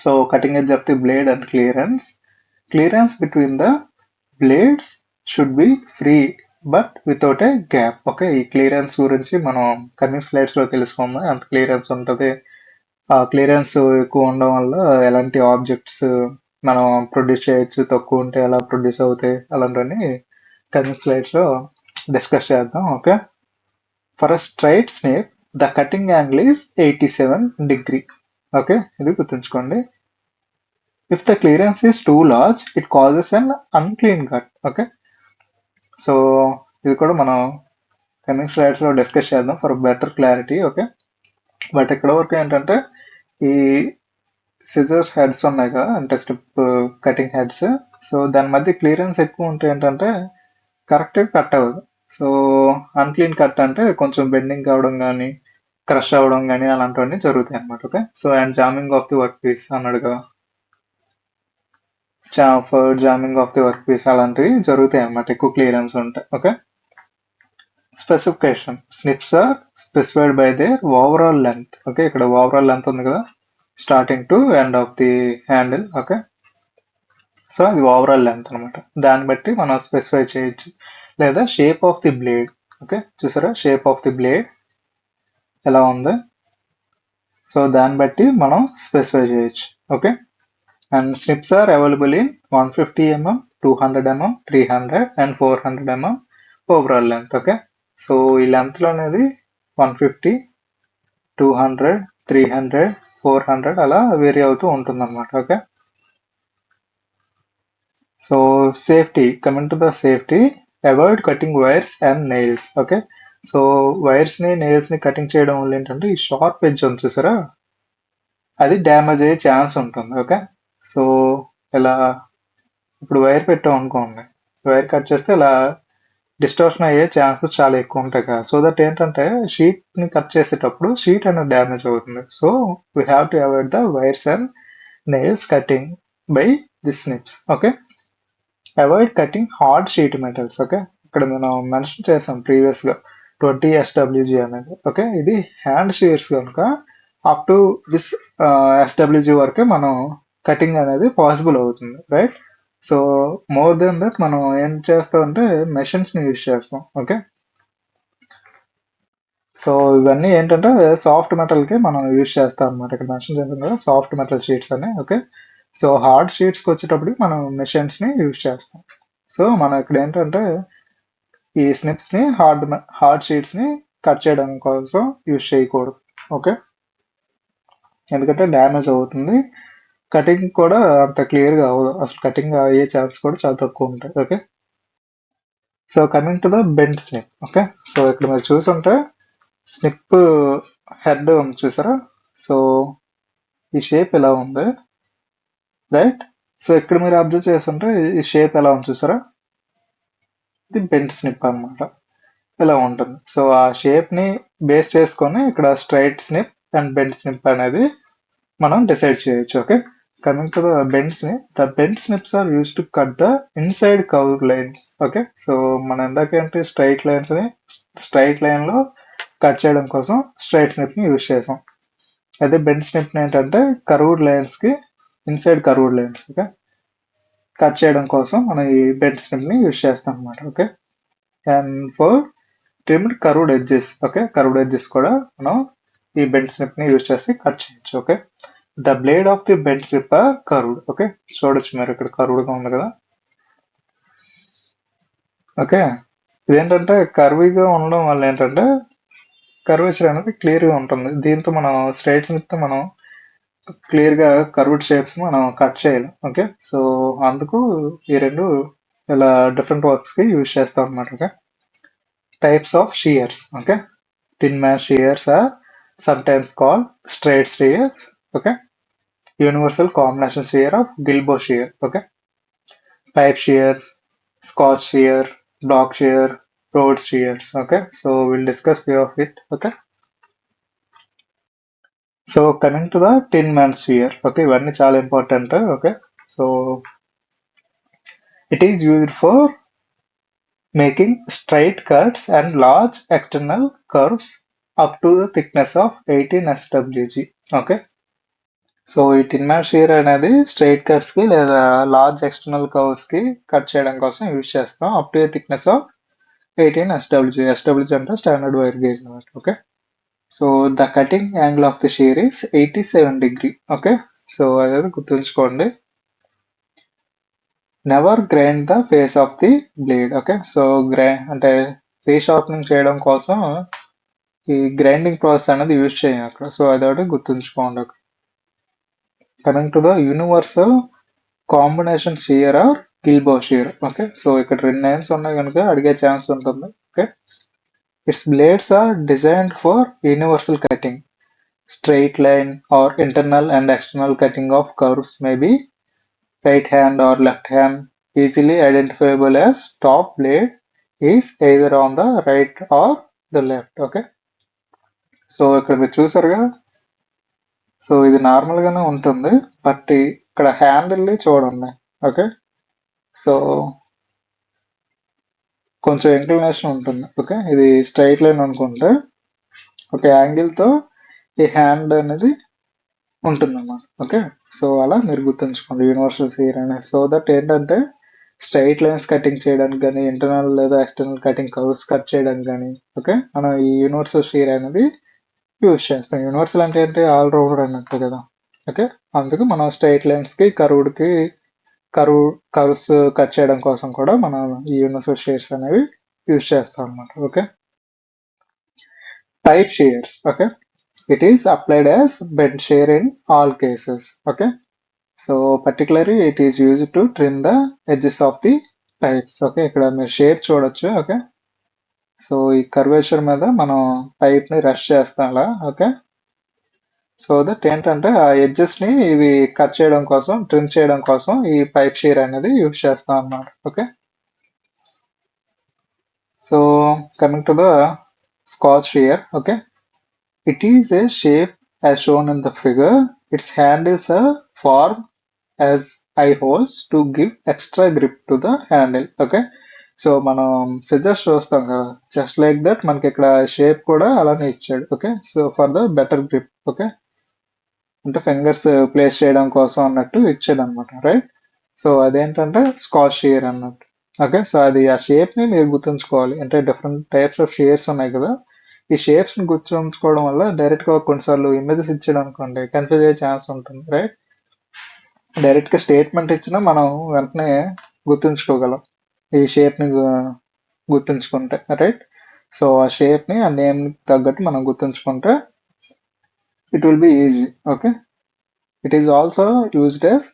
so cutting edge of the blade and clearance between the blades should be free but without a gap. Okay, ఈ clearance గురించి మనం coming slides లో తెలుసుకుందాం. ఎంత clearance ఉంటుంది, ఆ clearance ఎక్కువ ఉండడం వల్ల ఎలాంటి ఆబ్జెక్ట్స్ మనం ప్రొడ్యూస్ చేయొచ్చు, తక్కువ ఉంటే ఎలా ప్రొడ్యూస్ అవుతాయి, అలాంటివన్నీ కమింగ్ స్లైడ్స్ లో డిస్కస్ చేద్దాం. Okay, for a straight Snape the cutting angle is 87 degree. Okay, ఇది గుర్తుంచుకోండి. If the clearance is two large it causes an unclean cut. Okay, so ఇది కూడా మనం కమింగ్ స్లైడ్స్ లో డిస్కస్ చేద్దాం for better clarity. Okay, but ఇక్కడ వరకు ఏంటంటే ఈ సిజర్ హెడ్స్ ఉన్నాయి కదా, అంటే స్ట్రిప్ కటింగ్ హెడ్స్, సో దాని మధ్య క్లియరెన్స్ ఎక్కువ ఉంటే ఏంటంటే కరెక్ట్గా కట్ అవ్వదు. సో అన్క్లీన్ కట్ అంటే కొంచెం బెండింగ్ అవ్వడం కానీ క్రష్ అవ్వడం కానీ అలాంటివన్నీ జరుగుతాయి అనమాట. Okay, so and jamming of the work piece అన్నాడు కదా, jamming of the work piece అలాంటివి జరుగుతాయి అనమాట ఎక్కువ క్లియరెన్స్ ఉంటాయి. Okay, specification snips are specified by their overall length. Okay, ఇక్కడ ఓవరాల్ లెంత్ ఉంది కదా, starting to end of the handle. Okay, so అది ఓవరాల్ లెంత్ అనమాట, దాన్ని బట్టి మనం స్పెసిఫై చేయొచ్చు. లేదా shape of the blade. Okay, చూసారా షేప్ ఆఫ్ ది బ్లేడ్ ఎలా ఉంది, సో దాన్ని బట్టి మనం స్పెసిఫై చేయొచ్చు. Okay, and snips are available in 150 mm, 200 mm, 300 and 400 mm overall length. Okay, so ఈ లెంత్ లో అనేది 150, 200, 300, 400 అలా వేరీ అవుతూ ఉంటుంది అనమాట. Okay, so safety, coming to the safety, avoid cutting wires and nails. Okay, so wires ని nails ని cutting చేయడం వల్ల ఏంటంటే ఈ షార్ప్ ఎడ్జ్ ఉంది చూసారా, అది డ్యామేజ్ అయ్యే ఛాన్స్ ఉంటుంది. ఓకే, సో ఇలా ఇప్పుడు వైర్ పెట్టాం అనుకోండి, వైర్ కట్ చేస్తే ఇలా డిస్టార్షన్ అయ్యే ఛాన్సెస్ చాలా ఎక్కువ ఉంటాయి కదా, సో దట్ ఏంటంటే షీట్ ని కట్ చేసేటప్పుడు షీట్ అనేది డ్యామేజ్ అవుతుంది. So we have to avoid the wires and nails cutting by the snips. Okay, avoid cutting hard sheet metals. Okay, ఇక్కడ మనం మెన్షన్ చేసాం ప్రీవియస్ గా 20 SWG అనేది. ఓకే, ఇది హ్యాండ్ షీర్స్ కనుక అప్ టు దిస్ SWG వరకే మనం కటింగ్ అనేది పాసిబుల్ అవుతుంది, right. So more than that మనం ఏం చేస్తాం అంటే మెషిన్స్ ని యూజ్ చేస్తాం. ఓకే, సో ఇవన్నీ ఏంటంటే సాఫ్ట్ మెటల్ కి మనం యూజ్ చేస్తాం అనమాట. ఇక్కడ మెన్షన్ చేస్తాం కదా సాఫ్ట్ మెటల్ షీట్స్ అని. ఓకే, సో హార్డ్ షీట్స్కి వచ్చేటప్పుడు మనం మెషిన్స్ ని యూజ్ చేస్తాం. సో మనం ఇక్కడ ఏంటంటే ఈ స్నిప్స్ ని హార్డ్ షీట్స్ ని కట్ చేయడం కోసం యూజ్ చేయకూడదు. ఓకే, ఎందుకంటే డ్యామేజ్ అవుతుంది, కటింగ్ కూడా అంత క్లియర్ గా అవ్వదు, అసలు కటింగ్ అయ్యే ఛాన్స్ కూడా చాలా తక్కువ ఉంటాయి. Okay, so coming to the bent snip. Okay, so ఇక్కడ మీరు చూసుంటే స్నిప్ హెడ్ ఉంది చూసారా, సో ఈ షేప్ ఎలా ఉంది, రైట్. సో ఇక్కడ మీరు అబ్జర్వ్ చేస్తుంటే ఈ షేప్ ఎలా ఉంది చూసారా, ఇది బెంట్ స్నిప్ అన్నమాట, ఇలా ఉంటుంది. సో ఆ షేప్ ని బేస్ చేసుకొని ఇక్కడ straight snip and bent snip అనేది మనం డిసైడ్ చేయొచ్చు. Okay, coming to the bent snip, the bent snips are use to cut the inside curve lines. Okay, so మనం ఇందాకేంటి స్ట్రైట్ లైన్ లో కట్ చేయడం కోసం స్ట్రైట్ స్నిప్ ని యూజ్ చేసాం. అదే బెంట్ స్నిప్ ఏంటంటే కర్వ్డ్ లైన్స్ కి inside curved lines okay cut చేయడం కోసం మనం ఈ బెంట్ స్నిప్ ని యూజ్ చేస్తాం అనమాట. Okay, and for trimmed curved edges, okay curved edges కూడా మనం ఈ బెంట్ స్నిప్ ని యూజ్ చేసి కట్ చేయొచ్చు. Okay, the blade of the bent snip are curved. Okay, చూడొచ్చు మీరు ఇక్కడ కర్వ్డ్ గా ఉంది కదా. ఓకే, ఇదేంటంటే కర్వీగా ఉండడం వల్ల ఏంటంటే కర్వేచర్ అనేది క్లియర్ గా ఉంటుంది. దీంతో మనం స్ట్రైట్ స్నిప్ తో మనం క్లియర్ గా కర్వ్డ్ షేప్స్ మనం కట్ చేయలేం. ఓకే, సో అందుకు ఈ రెండు ఇలా డిఫరెంట్ వర్క్స్ కి యూజ్ చేస్తాం అనమాట. Okay, types of shears. Okay, tin man shears are sometimes called straight shears. Okay, universal combination shear of Gilboa shear. Okay, pipe shears, Scotch shear, block shear, Rhodes shears. Okay, so we'll discuss few of it. Okay, so coming to the tin man shear. Okay, one is all important. Okay, so it is used for making straight cuts and large external curves up to the thickness of 18 SWG. Okay, so ఈ tin mat shear అనేది straight cuts కి లేదా large external curves కి cut చేయడం కోసం use చేస్తాం up to thickness of 18 SWG. SWG అంటే standard wire gauge అన్నమాట. Okay, so the cutting angle of the shear is 87 degree. Okay, so అదేది గుర్తుంచుకోండి. Never grind the face of the blade. Okay, so అంటే resharpening చేయడం కోసం ఈ grinding process అనేది use చేయం అక్కడ. సో అదొకటి గుర్తుంచుకోండి. Coming to the universal combination shear or Gilbow shear. Okay, so ఇక్కడ రెండు నేమ్స్ ఉన్నాయి కనుక అడిగే ఛాన్స్ ఉంటుంది. Okay, its blades are designed for universal cutting. Straight line or internal and external cutting of curves may be right hand or left hand, easily identifiable as top blade is either on the right or the left. Okay, so ఇక్కడ మీరు చూసారు కదా, so ఇది normal గానే ఉంటుంది but ఇక్కడ handle చూడండి. Okay, so కొంచెం ఇంక్లినేషన్ ఉంటుంది. ఓకే, ఇది స్ట్రైట్ లైన్ అనుకుంటే ఒక యాంగిల్ తో ఈ హ్యాండ్ అనేది ఉంటుందన్నమాట. ఓకే, సో అలా మీరు గుర్తుంచుకోండి యూనివర్సల్ షియర్ అనేది. సో దట్ ఏంటంటే స్ట్రైట్ లైన్స్ కటింగ్ చేయడానికి కానీ ఇంటర్నల్ లేదా ఎక్స్టర్నల్ కటింగ్ కర్వ్స్ కట్ చేయడానికి కానీ ఓకే మనం ఈ యూనివర్సల్ షియర్ అనేది యూజ్ చేస్తాం. యూనివర్సల్ అంటే ఏంటి, ఆల్ రౌండర్ అన్నట్టు కదా. ఓకే, అందుకు మనం స్ట్రైట్ లైన్స్ కి కర్వ్స్ కట్ చేయడం కోసం కూడా మనం ఈ యూనివర్సల్ షియర్స్ అనేవి యూజ్ చేస్తాం అన్నమాట. Okay, type Shears. Okay, it is applied as bend shear in all cases. Okay, so particularly it is used to trim the edges of the pipes. Okay, ఇక్కడ మీరు షేప్ చూడొచ్చు. Okay, so ఈ curvature మీద మనం pipe ని rush చేస్తాం అలా. Okay, so that ఏంటంటే ఆ ఎడ్జెస్ ని ఇవి కట్ చేయడం కోసం ట్రిమ్ చేయడం కోసం ఈ పైప్ షీర్ అనేది యూజ్ చేస్తాం అన్నమాట. Okay, so coming to the scotch shear. Okay, it is a shape as shown in the figure. Its handles are formed as eye holes to give extra grip to the handle. Okay, so మనం suggest చూస్తాం కదా just like that మనకి ఇక్కడ shape కూడా అలానే ఇచ్చాడు. Okay, so for the better grip. Okay, అంటే fingers place చేయడం కోసం అన్నట్టు ఇచ్చాడు అనమాట. రైట్, సో అదేంటంటే స్కాచ్ షియర్ అన్నట్టు. ఓకే, సో అది ఆ షేప్ ని మీరు గుర్తుంచుకోవాలి. అంటే డిఫరెంట్ టైప్స్ ఆఫ్ షియర్స్ ఉన్నాయి కదా, ఈ షేప్స్ ని గుర్తుంచుకోవడం వల్ల డైరెక్ట్ గా కొన్నిసార్లు ఇమేజెస్ ఇచ్చాడు అనుకోండి కన్ఫ్యూజ్ అయ్యే ఛాన్స్ ఉంటుంది. రైట్, డైరెక్ట్ గా స్టేట్మెంట్ ఇచ్చినా మనం వెంటనే గుర్తుంచుకోగలం ఈ షేప్ ని గుర్తుంచుకుంటే. రైట్, సో ఆ షేప్ ని ఆ నేమ్ తగ్గట్టు మనం గుర్తుంచుకుంటే it will be easy. Okay, it is also used as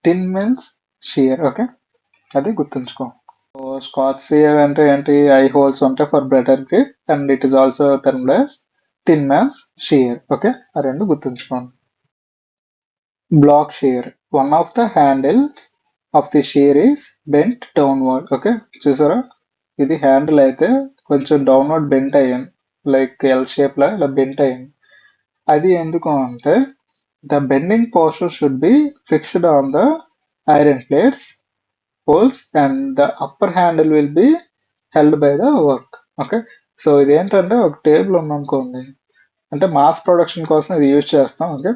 tin men's shear. Okay, అది గుర్తుంచుకో. స్కాచ్ షియర్ అంటే ఏంటి, ఐ హోల్స్ ఉంటాయి for better grip and it is also termed as tin man's shear. Okay, ఆ రెండు గుర్తుంచుకోండి. Block shear, one of the handles of the shear is bent downward. Okay, చూసారా ఇది హ్యాండిల్ అయితే కొంచెం డౌన్వర్డ్ బెంట్ అయ్యింది, like L shape లా ఇలా బెంట్ అయ్యింది. అది ఎందుకు అంటే the bending portion should be fixed on the iron plates holes and the upper handle will be held by the work. Okay, so ఇది ఏంటంటే ఒక టేబుల్ ఉందనుకోండి, అంటే మాస్ ప్రొడక్షన్ కోసం ఇది యూజ్ చేస్తాం. ఓకే,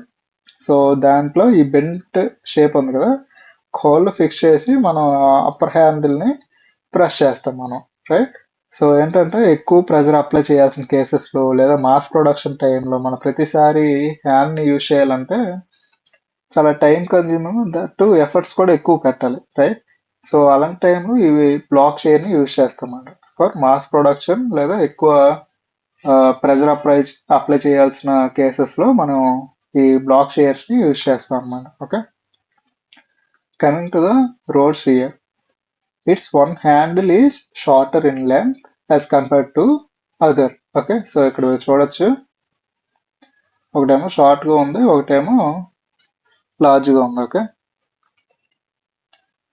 సో దాంట్లో ఈ బెంట్ షేప్ ఉంది కదా, హోల్ ఫిక్స్ చేసి మనం అప్పర్ హ్యాండిల్ ని ప్రెస్ చేస్తాం మనం. రైట్, సో ఏంటంటే ఎక్కువ ప్రెజర్ అప్లై చేయాల్సిన కేసెస్ లో లేదా మాస్ ప్రొడక్షన్ టైంలో మనం ప్రతిసారి హ్యాండ్ ని యూజ్ చేయాలంటే చాలా టైం కన్జ్యూమింగ్, దట్ ఎఫర్ట్స్ కూడా ఎక్కువ పెట్టాలి. రైట్, సో అలాంటి టైంలో ఇవి బ్లాక్ షియర్ ని యూజ్ చేస్తామన్నమాట ఫర్ మాస్ ప్రొడక్షన్ లేదా ఎక్కువ ప్రెజర్ అప్లై చేయాల్సిన కేసెస్ లో మనం ఈ బ్లాక్ షియర్స్ ని యూజ్ చేస్తాం అన్నమాట. Okay, coming to the road shear, it's one handle is shorter in length as compared to other. Okay, so ఇక్కడ చూడొచ్చు, ఒకటేమో షార్ట్ గా ఉంది, ఒకటేమో లార్జ్ గా ఉంది. Okay,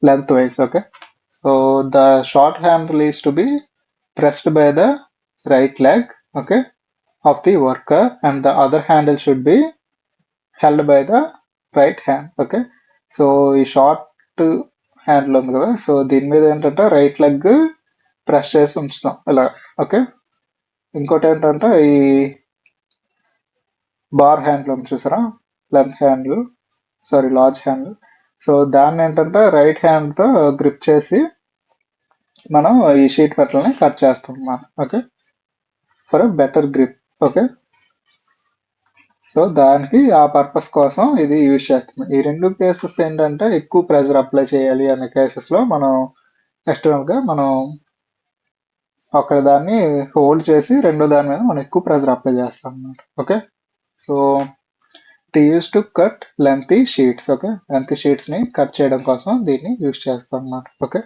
length wise. Okay, so the short handle is to be pressed by the right leg, okay, of the worker, and the other handle should be held by the right hand. Okay, so ఈ short handle ఉంది కదా, so దీని మీద ఏంటంటే right leg press చేసి ఉంచుతాం ఇలా. Okay, ఇంకోటి ఏంటంటే ఈ బార్ హ్యాండిల్ ఉంది చూసారా, length handle, sorry large handle. So దాన్ని ఏంటంటే రైట్ హ్యాండ్తో గ్రిప్ చేసి మనం ఈ షీట్ మెటల్ని కట్ చేస్తాం అన్నమాట. Okay, for a better grip. Okay, so దానికి ఆ పర్పస్ కోసం ఇది యూజ్ చేస్తున్నాం. ఈ రెండు కేసెస్ ఏంటంటే ఎక్కువ ప్రెషర్ అప్లై చేయాలి అనే కేసెస్లో మనం ఎక్స్టర్నల్గా మనం అక్కడ దాన్ని హోల్డ్ చేసి రెండో దాని మీద మనం ఎక్కువ ప్రెషర్ అప్లై చేస్తాం అన్నమాట. Okay, so it use to cut lengthy sheets. Okay, lengthy షీట్స్ని కట్ చేయడం కోసం దీన్ని యూజ్ చేస్తాం అన్నమాట. Okay,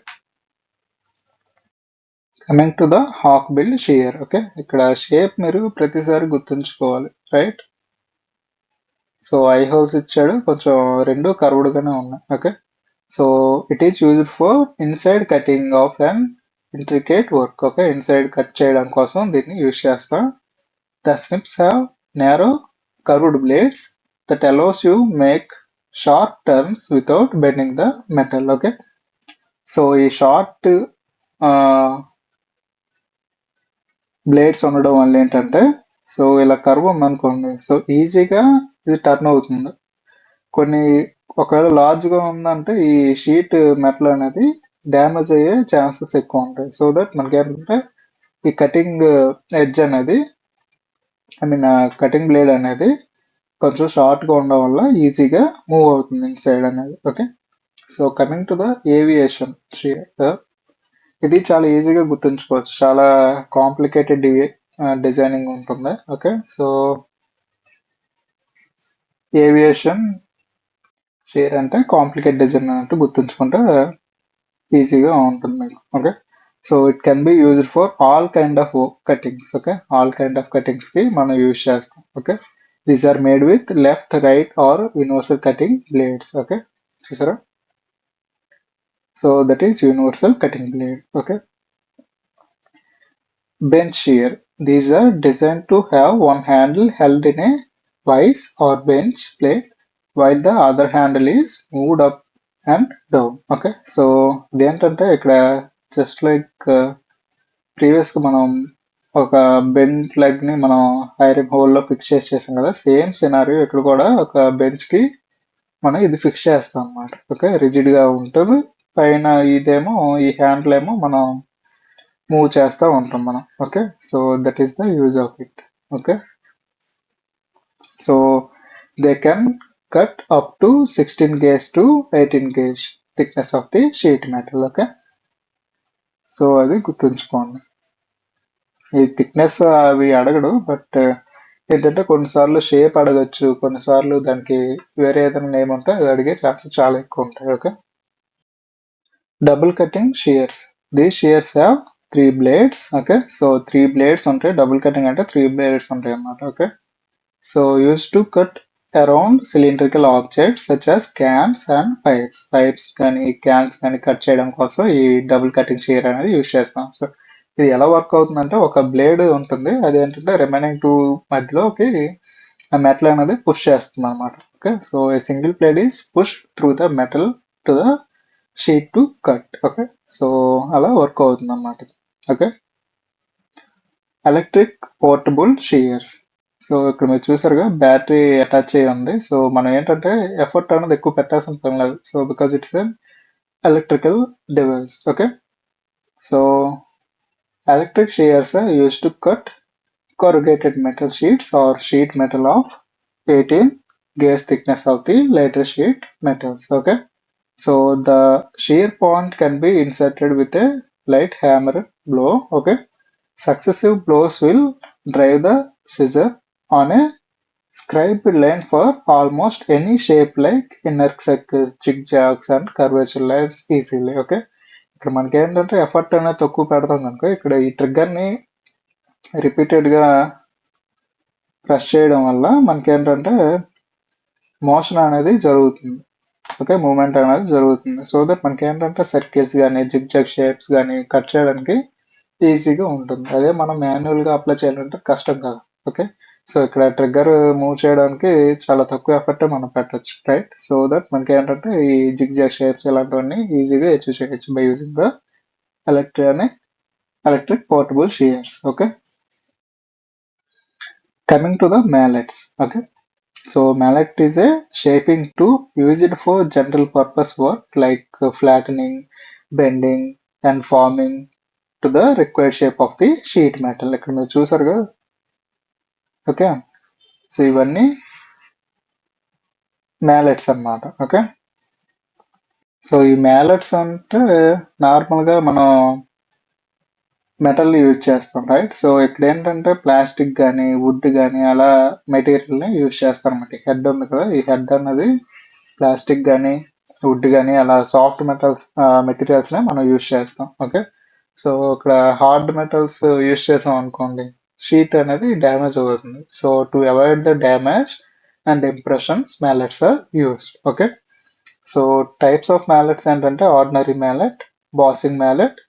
coming to the hawk billed shear. Okay, ఇక్కడ షేప్ మీరు ప్రతిసారి గుర్తుంచుకోవాలి, రైట్? సో ఐ హోల్స్ ఇచ్చాడు, కొంచెం రెండు కర్వ్డ్ గానే ఉన్నాయి. Okay, so it is used for inside cutting of and intricate work. Okay, inside cut చేయడం కోసం దీన్ని యూజ్ చేస్తాం. The snips have narrow curved blades that allows you make sharp turns without bending the metal. Okay, so ఈ short blades ఉండడం వల్ల ఏంటంటే, so ఇలా curve ఉందనుకోండి, సో ఈజీగా ఇది టర్న్ అవుతుంది. కొన్ని ఒకవేళ లార్జ్గా ఉందంటే ఈ షీట్ మెటల్ అనేది డ్యామేజ్ అయ్యే ఛాన్సెస్ ఎక్కువ ఉంటాయి. సో దట్ మనకి ఏంటంటే ఈ కటింగ్ ఎడ్జ్ అనేది, ఐ మీన్ కటింగ్ బ్లేడ్ అనేది కొంచెం షార్ట్గా ఉండడం వల్ల ఈజీగా మూవ్ అవుతుంది ఇన్సైడ్ అనేది. Okay, so coming to the aviation sheet, ఇది చాలా ఈజీగా గుర్తుంచుకోవచ్చు, చాలా కాంప్లికేటెడ్ డిజైనింగ్ ఉంటుంది. ఓకే, సో ఏవియేషన్ షేర్ అంటే కాంప్లికేట్ డిజైన్ అన్నట్టు గుర్తుంచుకుంటే ఈజీగా ఉంటుంది మీకు. Okay, so it can be used for all kind of cuttings. Okay, all kind of కటింగ్స్కి మనం యూజ్ చేస్తాం. Okay, these are made with left, right or universal cutting blades. Okay, చూసారా, so that is universal cutting blade. Okay, bench shear. These are designed to have one handle held in a vise or bench plate while the other handle is moved up and down. Okay, so ఇదేంటంటే ఇక్కడ just like ప్రీవియస్గా మనం ఒక bench లెగ్ని మనం iron హోల్లో fix చేసాం కదా, same scenario ఇక్కడ కూడా ఒక బెంచ్కి మనం ఇది ఫిక్స్ చేస్తాం అన్నమాట. ఓకే, రిజిడ్గా ఉంటుంది, పైన ఇదేమో ఈ హ్యాండిల్ ఏమో మనం మూవ్ చేస్తూ ఉంటాం మనం. Okay, so that is the use of it. Okay, so they can cut up to 16 gauge to 18 gauge thickness of the sheet metal. Okay, so అది గుర్తుంచుకోండి. ఈ థిక్నెస్ అవి అడగడు, బట్ ఏంటంటే కొన్నిసార్లు షేప్ అడగచ్చు, కొన్నిసార్లు దానికి వేరే ఏదైనా నేమ్ ఉంటే అది అడిగే ఛాన్సెస్ చాలా ఎక్కువ ఉంటాయి. Okay, double cutting Shears. These Shears have 3 blades. Okay, so 3 blades ఉంటాయి. డబుల్ కటింగ్ అంటే 3 blades ఉంటాయి అన్నమాట. Okay, so use to cut around cylindrical objects such as cans and pipes కానీ క్యాన్స్ కానీ కట్ చేయడం కోసం ఈ డబుల్ కటింగ్ షియర్ అనేది యూజ్ చేస్తాం. సో ఇది ఎలా వర్క్ అవుతుందంటే, ఒక బ్లేడ్ ఉంటుంది, అది ఏంటంటే రిమైనింగ్ 2 మధ్యలోకి ఆ మెటల్ అనేది పుష్ చేస్తుంది అనమాట. Okay, so a single blade is push through the metal to the sheet to cut. Okay, so అలా వర్క్ అవుతుంది అన్నమాట. Okay, electric portable Shears. So ఇక్కడ మీరు చూసారుగా బ్యాటరీ అటాచ్ అయ్యి ఉంది. సో మనం ఏంటంటే ఎఫర్ట్ అనేది ఎక్కువ పెట్టాల్సిన పని లేదు. So because it's an electrical device. Okay, so electric shears are used to cut corrugated metal sheets or sheet metal of 18 gauge thickness of the later sheet metals. Okay, so the shear point can be inserted with a light hammer blow. Okay, successive blows will drive the scissor on a scribed line for almost any shape like inner circles, zigzags and curvature lines easily. Okay, ఇక్కడ మనకి ఏంటంటే effort అనేది తక్కువ పెడతాం కనుక ఇక్కడ ఈ ట్రిగ్గర్ని రిపీటెడ్గా ప్రెస్ చేయడం వల్ల మనకి ఏంటంటే మోషన్ అనేది జరుగుతుంది. ఓకే, మూమెంట్ అనేది జరుగుతుంది. సో దట్ మనకి ఏంటంటే సర్కిల్స్ కానీ జిగ్జాగ్ షేప్స్ కానీ కట్ చేయడానికి ఈజీగా ఉంటుంది. అదే మనం మాన్యువల్గా అప్లై చేయాలంటే కష్టం కదా. ఓకే, సో ఇక్కడ ట్రిగ్గర్ మూవ్ చేయడానికి చాలా తక్కువ ఎఫర్ట్ మనం పెట్టచ్చు, రైట్? సో దట్ మనకి ఏంటంటే ఈ జిగ్జాగ్ షేప్స్ ఇలాంటివన్నీ ఈజీగా అచీవ్ చేయొచ్చు by using the electric portable shears. Okay, coming to the mallets. Okay, so mallet is a shaping tool used for general purpose work like flattening, bending and forming to the required shape of the sheet metal. ఇక్కడ మీరు చూసారు కదా. Okay, so ఇవన్నీ మ్యాలెట్స్ అన్నమాట. Okay, so ఈ మ్యాలెట్స్ అంటే నార్మల్గా మనం మెటల్ యూజ్ చేస్తాం, రైట్? సో ఇక్కడ ఏంటంటే ప్లాస్టిక్ కానీ వుడ్ కానీ అలా మెటీరియల్ని యూజ్ చేస్తాం అన్నమాట. హెడ్ ఉంది కదా, ఈ హెడ్ అన్నది ప్లాస్టిక్ కానీ వుడ్ కానీ అలా సాఫ్ట్ మెటీరియల్స్ని మనం యూజ్ చేస్తాం. ఓకే, సో ఇక్కడ హార్డ్ మెటల్స్ యూజ్ చేసాం అనుకోండి, షీట్ అనేది డ్యామేజ్ అవుతుంది. So to avoid the damage and impressions mallets are used. Okay, so types of mallets ఏంటంటే ordinary mallet, bossing mallet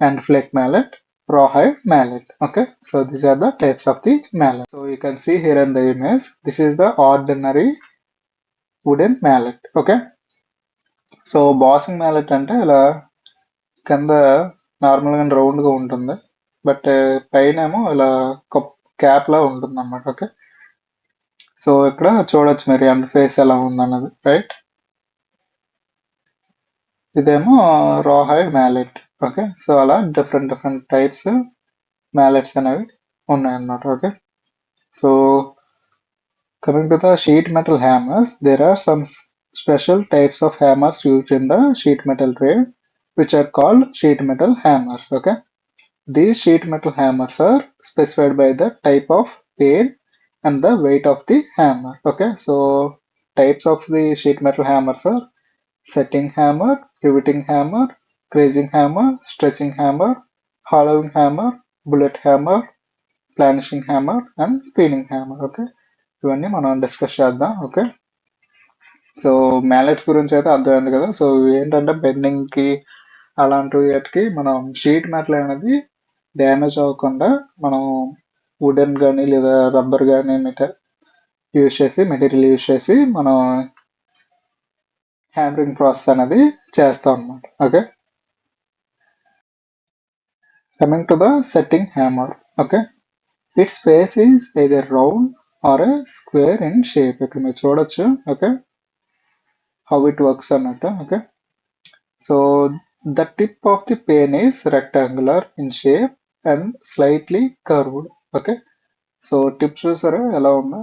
and flake mallet, rawhide mallet. Okay, so these are the types of the mallet. So you can see here in the image, this is the ordinary wooden mallet. Okay, so bossing mallet అంటే ఇలా కింద నార్మల్గా రౌండ్గా ఉంటుంది, but పైన ఏమో ఇలా cap లా ఉంటుంది అన్నమాట. ఓకే, సో ఇక్కడ చూడొచ్చు మీరు అండ్ ఫేస్ ఎలా ఉందన్నది, రైట్? ఇదేమో rawhide mallet. ఓకే, సో అలా డిఫరెంట్ టైప్స్ మ్యాలెట్స్ అనేవి ఉన్నాయన్నమాట. Okay, so coming to the sheet metal hammers, there are some special types of hammers used in the sheet metal trade, which are called sheet metal hammers. Okay, these sheet metal hammers are specified by the type of pane and the weight of the hammer. Okay, so types of the sheet metal hammers are setting hammer, riveting hammer, crazing hammer, stretching hammer, hollowing hammer, bullet hammer, planishing hammer and peening hammer. Okay, ఇవన్నీ మనం discuss చేద్దాం. Okay, so మ్యాలెట్స్ గురించి అయితే అర్థమైంది కదా. So ఏంటంటే బెండింగ్కి అలాంటి వాటికి మనం షీట్ మెటల్ అనేది డ్యామేజ్ అవ్వకుండా మనం వుడెన్ కానీ లేదా రబ్బర్ కానీ మెటీరియల్ యూజ్ చేసి మనం హ్యామరింగ్ ప్రాసెస్ అనేది చేస్తాం అన్నమాట. Okay, coming to the setting hammer. Okay, its face is either round or a square in shape. ఇక్కడ మీరు చూడొచ్చు. ఓకే, హౌ ఇట్ వర్క్స్ అన్నట్టు. Okay, so the tip of the peen is rectangular in shape and slightly curved. Okay, so tip చూసారా ఎలా ఉందో,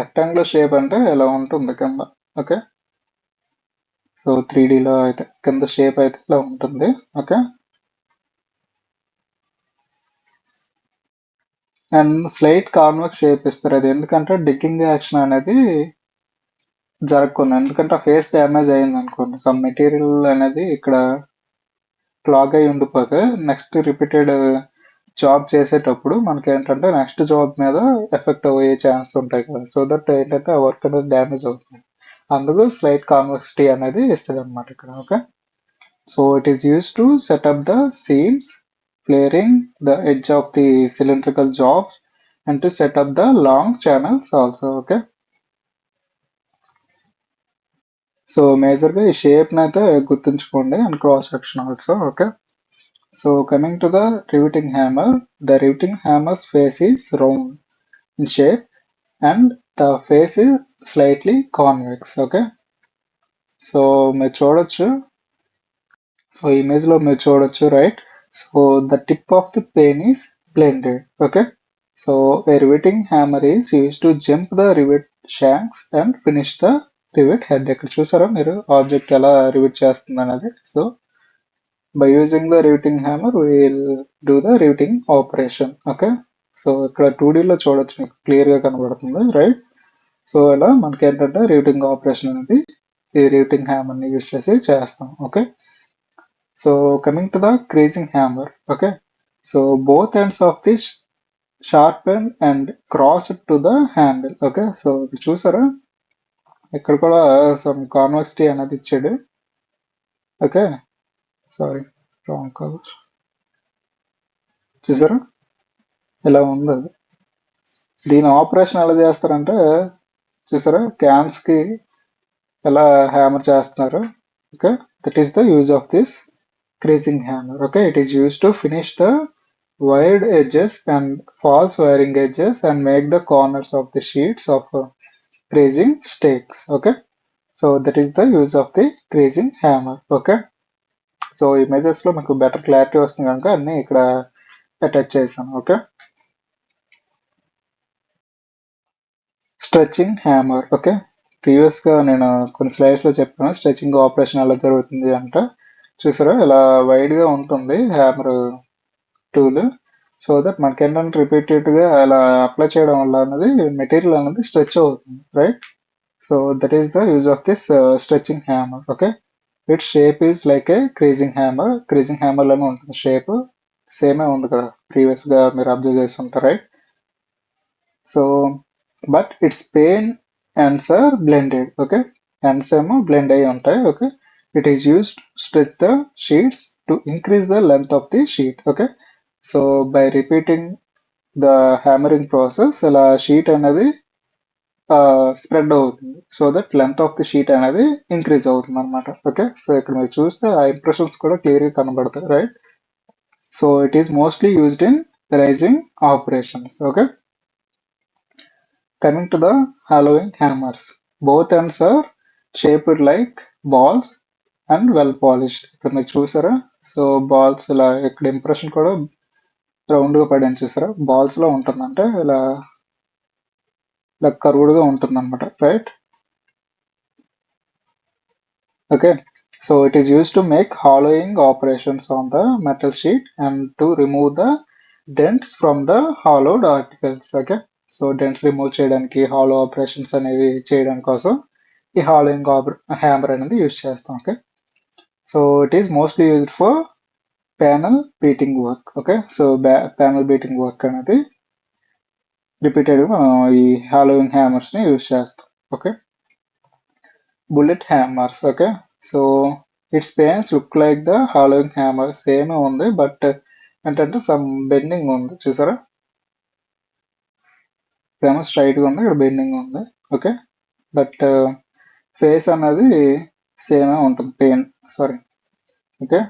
rectangular shape అంటే ఎలా ఉంటుంది కింద. ఓకే, సో 3Dలో అయితే కింద షేప్ అయితే ఇలా ఉంటుంది. Okay, and slight convex shape ఇస్తారు. అది ఎందుకంటే డిగ్గింగ్ యాక్షన్ అనేది జరగకుండా, ఎందుకంటే ఆ ఫేస్ డ్యామేజ్ అయింది అనుకోండి, సమ్ మెటీరియల్ అనేది ఇక్కడ క్లాగ్ అయి ఉండిపోతే నెక్స్ట్ రిపీటెడ్ జాబ్ చేసేటప్పుడు మనకి ఏంటంటే నెక్స్ట్ జాబ్ మీద ఎఫెక్ట్ అయ్యే ఛాన్స్ ఉంటాయి కదా. సో దట్ ఏంటంటే ఆ వర్క్ అనేది డ్యామేజ్ అవుతుంది. అందుకు స్లైట్ కాన్వెక్సిటీ అనేది ఇస్తుంది అనమాట ఇక్కడ. Okay, so it is use to set up the seems, flaring the edge of the cylindrical jobs and to set up the long channels also. Okay, so మేజర్గా ఈ షేప్ని అయితే గుర్తుంచుకోండి and cross section also. Okay, so coming to the riveting hammer, the riveting hammer's face is round in shape and the face is slightly convex. Okay, so మీరు చూడొచ్చు, so ఇమేజ్లో మీరు చూడొచ్చు, right? So the tip of the peen is blended. Okay, so a riveting hammer is used to jump the rivet shanks and finish the rivet head. ఇక్కడ చూసారా మీరు object ఎలా rivet చేస్తుంది అనేది. So by using the riveting hammer we will do the riveting operation. Okay, so ఇక్కడ 2Dలో చూడొచ్చు, మీకు క్లియర్గా కనబడుతుంది, రైట్? సో ఇలా మనకి ఏంటంటే రివిటింగ్ ఆపరేషన్ అనేది ఈ రివిటింగ్ హ్యామర్ని యూజ్ చేసి చేస్తాం. Okay, So coming to the creasing hammer, okay. So both ends of this sharpened and crossed to the handle, okay. So చూసారా ఇక్కడ కూడా some convexity అనేది ఇచ్చాడు, ఓకే. Sorry, wrong colour. చూసారా ఇలా ఉంది అది. దీని ఆపరేషన్ ఎలా చేస్తారంటే చూసారా క్యాన్స్ కి ఎలా హ్యామర్ చేస్తున్నారు, okay. That is the use of this creasing hammer, okay. It is used to finish the wired edges and false wiring edges and make the corners of the sheets of creasing stakes, okay. So that is the use of the creasing hammer, okay. So images లో మీకు better clarity వస్తుంది కనుక అన్ని ఇక్కడ attach చేశాను, okay. Stretching hammer, okay. Previous గా నేను కొన్ని స్లైడ్స్ లో చెప్పాను స్ట్రెచింగ్ ఆపరేషన్ ఎలా జరుగుతుంది అంటే చూసారా ఇలా వైడ్ గా ఉంటుంది హ్యామర్ టూల్. సో దట్ మనకి ఏంటంటే రిపీటెడ్ గా అలా అప్లై చేయడం వల్ల అనేది మెటీరియల్ అనేది స్ట్రెచ్ అవుతుంది, right. So that is the use of this stretching hammer, okay. It shape is like a creasing hammer. Creasing hammer లోనే ఉంటుంది షేప్, సేమే ఉంది కదా ప్రీవియస్ గా మీరు అబ్జర్వ్ చేసి ఉంటారు, right. So but its peen ends are blended, okay. Ends ఏమో బ్లెండ్ అయి ఉంటాయి, okay. It is used stretch the sheets to increase the length of the sheet, okay. So by repeating the hammering process ఇలా sheet అనేది spread అవుతుంది, so that length of the sheet అనేది increase అవుతుంది అనమాట, okay. So ఇక్కడ మీరు చూస్తే ఆ ఇంప్రెషన్స్ కూడా క్లియర్గా కనబడతాయి, right. So it is mostly used in raising operations, okay. Coming to the hollowing hammers, both ends are shaped like balls and well polished. ఇక్కడ మీరు చూసారా సో బాల్స్ ఇలా ఇక్కడ ఇంప్రెషన్ కూడా రౌండ్ గా పడింది చూసారా, బాల్స్ లో ఉంటుందంటే ఇలా ఇలా కర్వ్డ్ గా ఉంటుంది అనమాట, right. Okay. So it is use to make hollowing operations on the metal sheet and to remove the dents from the hollowed articles, okay. So dents remove చేయడానికి హాలో ఆపరేషన్స్ అనేవి చేయడం కోసం ఈ హాలోయింగ్ హ్యామర్ అనేది use చేస్తాం, okay. So it is mostly used for panel beating work, okay. So panel beating work అనేది repeated గా మనం ఈ హాలోయింగ్ హ్యామర్స్ ని యూజ్ చేస్తాం, okay. Bullet hammers, okay. So its peins look like the hollowing hammer, same ఉంది but ఏంటంటే some bending ఉంది చూసారా, ఇక్కడేమో స్ట్రైట్ గా ఉంది ఇక్కడ బెండింగ్ ఉంది, ఓకే. బట్ ఫేస్ అన్నది సేమ్ ఉంటుంది, pein sorry, okay.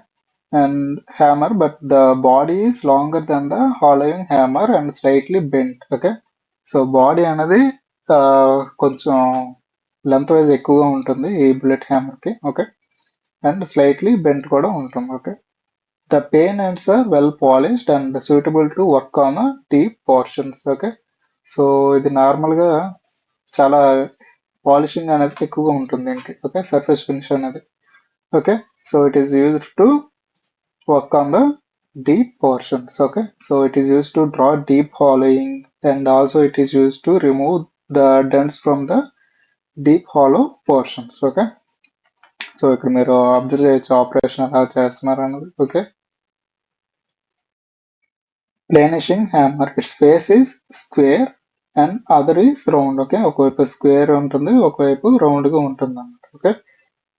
And hammer but the body is longer than the hollowing hammer and slightly bent, okay. So body అనేది కొంచెం లెంత్ వైజ్ ఎక్కువగా ఉంటుంది ఈ బుల్లెట్ హ్యామర్ కి, ఓకే. అండ్ స్లైట్లీ బెంట్ కూడా ఉంటుంది, okay. The pain ends are well polished and suitable to work on deep portions, okay. So ఇది normal గా చాలా పాలిషింగ్ అనేది ఎక్కువగా ఉంటుంది దీనికి, ఓకే. సర్ఫేస్ ఫినిష్ అనేది, okay. So it is used to work on the deep portions, okay. So it is used to draw deep hollowing and also it is used to remove the dents from the deep hollow portions, okay. So ఇక్కడ మీరు observe చేయొచ్చు operation ఎలా చేస్తున్నారు అన్నది, okay. Planishing hammer, its face is square and other is round, okay. ఒకవైపు square ఉంటుంది ఒకవైపు round గా ఉంటుంది అన్నమాట, okay.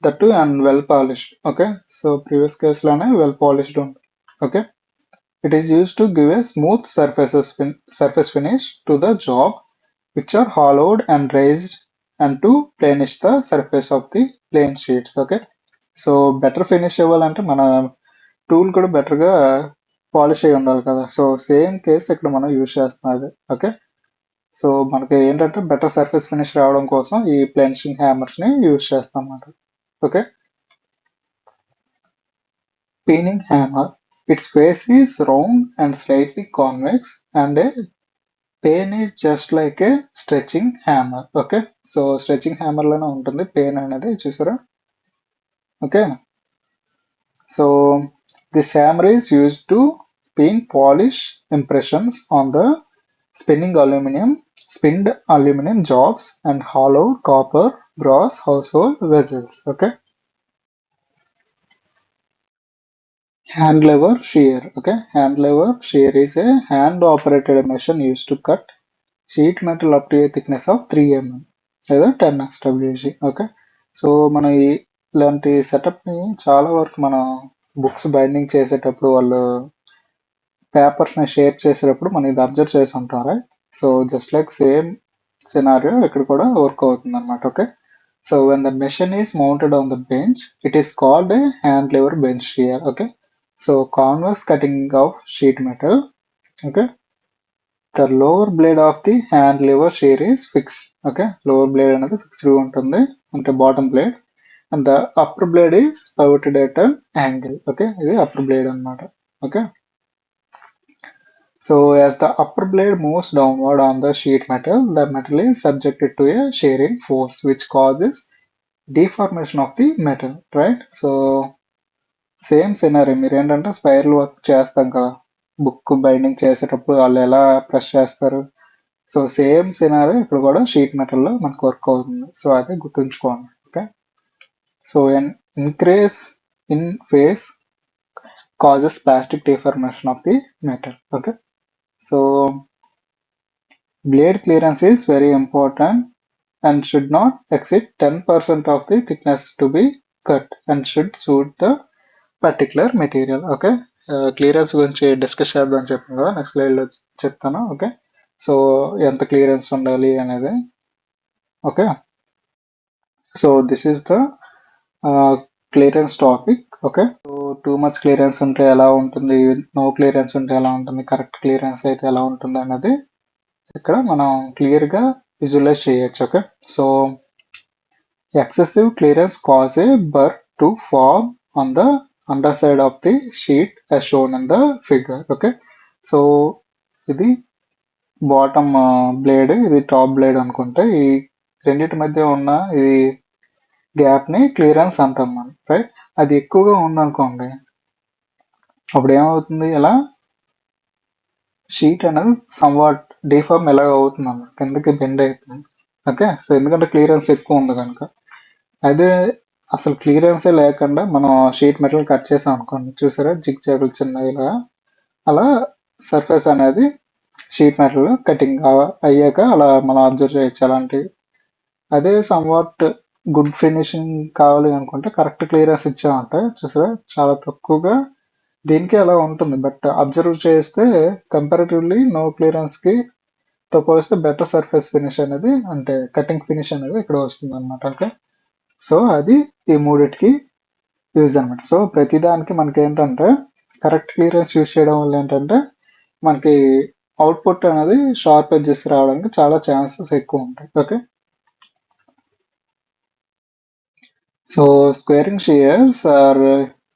That too and well polished, okay. So previous case లోనే వెల్ పాలిష్డ్ ఉంటుంది, okay. It is used to give a smooth surface finish to the job, which are hollowed and raised, and to planish the surface of the plane sheets. Okay, so better finish ఇవ్వాలంటే మన tool కూడా better గా polish అయి ఉండాలి కదా. So same case ఇక్కడ మనం use చేస్తున్నది, ఓకే. సో మనకి ఏంటంటే బెటర్ సర్ఫేస్ ఫినిష్ రావడం కోసం ఈ ప్లెన్షింగ్ హ్యామర్స్ ని యూజ్ చేస్తాం అన్నమాట, okay. Peening hammer, its face is round and slightly convex and a pain is just like A stretching hammer, okay. So stretching hammer లోనే ఉంటుంది పెయిన్ అనేది చూసారా, okay. So this hammer is use to pin polish impressions on the spinned aluminum jobs and hollowed copper brass household vessels, okay. Hand lever shear. Okay, hand lever shear is a hand operated machine used to cut sheet metal up to a thickness of 3 mm లేదా 10 SWG. Okay, so మన ఇలాంటి సెటప్ని చాలా వరకు మన books binding చేసేటప్పుడు వాళ్ళు పేపర్స్ని shape చేసేటప్పుడు మనం ఇది అబ్జర్వ్ చేసి ఉంటాం right. So just like same scenario ఇక్కడ కూడా వర్క్ అవుతుంది అనమాట. Okay, so when the machine is mounted on the bench it is called a hand lever bench shear. Okay, so converse cutting of sheet metal. Okay, the lower blade of the hand lever shear is fixed. Okay, lower blade అనేది fixed ఉంటుంది అంటే bottom blade, and the upper blade is pivoted at an angle. Okay, ఇది upper blade అనమాట. Okay, so as the upper blade moves downward on the sheet metal, the metal is subjected to a shearing force which causes deformation of the metal, right? So same scenario మీరు ఏంటంటే spiral work చేస్తాం కదా book binding చేసేటప్పుడు వాళ్ళు ఎలా press చేస్తారు, so same scenario ఇప్పుడు కూడా షీట్ మెటల్లో మనకు వర్క్ అవుతుంది. సో అదే గుర్తుంచుకోండి. Okay, so an increase in face causes plastic deformation of the metal. Okay, so blade clearance is very important and should not exceed 10% of the thickness to be cut and should suit the particular material. Okay, clearance గురించి discuss చేద్దాం చెప్పాను కదా, next స్లైడ్లో చెప్తాను. Okay, so ఎంత clearance ఉండాలి అనేది. Okay, so this is the clearance topic. Okay, so too much clearance ఉంటే ఎలా ఉంటుంది, నో క్లియరెన్స్ ఉంటే ఎలా ఉంటుంది, కరెక్ట్ క్లియరెన్స్ అయితే ఎలా ఉంటుంది అనేది ఇక్కడ మనం క్లియర్గా విజువలైజ్ చేయొచ్చు. Okay, so excessive clearance cause a burr to form on the underside of the sheet as shown in the figure. Okay, so ఇది బాటమ్ బ్లేడ్, ఇది టాప్ బ్లేడ్ అనుకుంటే ఈ రెండింటి మధ్య ఉన్న ఈ గ్యాప్ని క్లియరెన్స్ అంటాం మనం, రైట్. అది ఎక్కువగా ఉందనుకోండి అప్పుడు ఏమవుతుంది, ఇలా షీట్ అనేది సమ్వాట్ డిఫార్మ్ ఎలాగ అవుతుంది అన్నమాట, కిందకి బెండ్ అవుతుంది. ఓకే, సో ఎందుకంటే క్లియరెన్స్ ఎక్కువ ఉంది కనుక. అదే అసలు క్లియరెన్సే లేకుండా మనం షీట్ మెటల్ కట్ చేసాం అనుకోండి, చూసారా జిగ్ జాగులు చిన్న ఇలా, అలా సర్ఫేస్ అనేది షీట్ మెటల్ కటింగ్ అయ్యాక అలా మనం అబ్జర్వ్ చేయొచ్చు అలాంటివి. అదే సమ్వాట్ గుడ్ ఫినిషింగ్ కావాలి అనుకుంటే కరెక్ట్ క్లియరెన్స్ ఇచ్చామంటే చూసారా చాలా తక్కువగా దీనికి అలా ఉంటుంది. బట్ అబ్జర్వ్ చేస్తే కంపారిటివ్లీ నో క్లియరెన్స్కి తో పోలిస్తే బెటర్ సర్ఫేస్ ఫినిష్ అనేది అంటే కటింగ్ ఫినిష్ అనేది ఇక్కడ వస్తుంది అనమాట. ఓకే, సో అది ఈ మూడిటికి యూజ్ అనమాట. సో ప్రతిదానికి మనకి ఏంటంటే కరెక్ట్ క్లియరెన్స్ యూజ్ చేయడం వల్ల ఏంటంటే మనకి అవుట్పుట్ అనేది షార్ప్ ఎడ్జెస్ రావడానికి చాలా ఛాన్సెస్ ఎక్కువ ఉంటాయి. Okay, so squaring shears are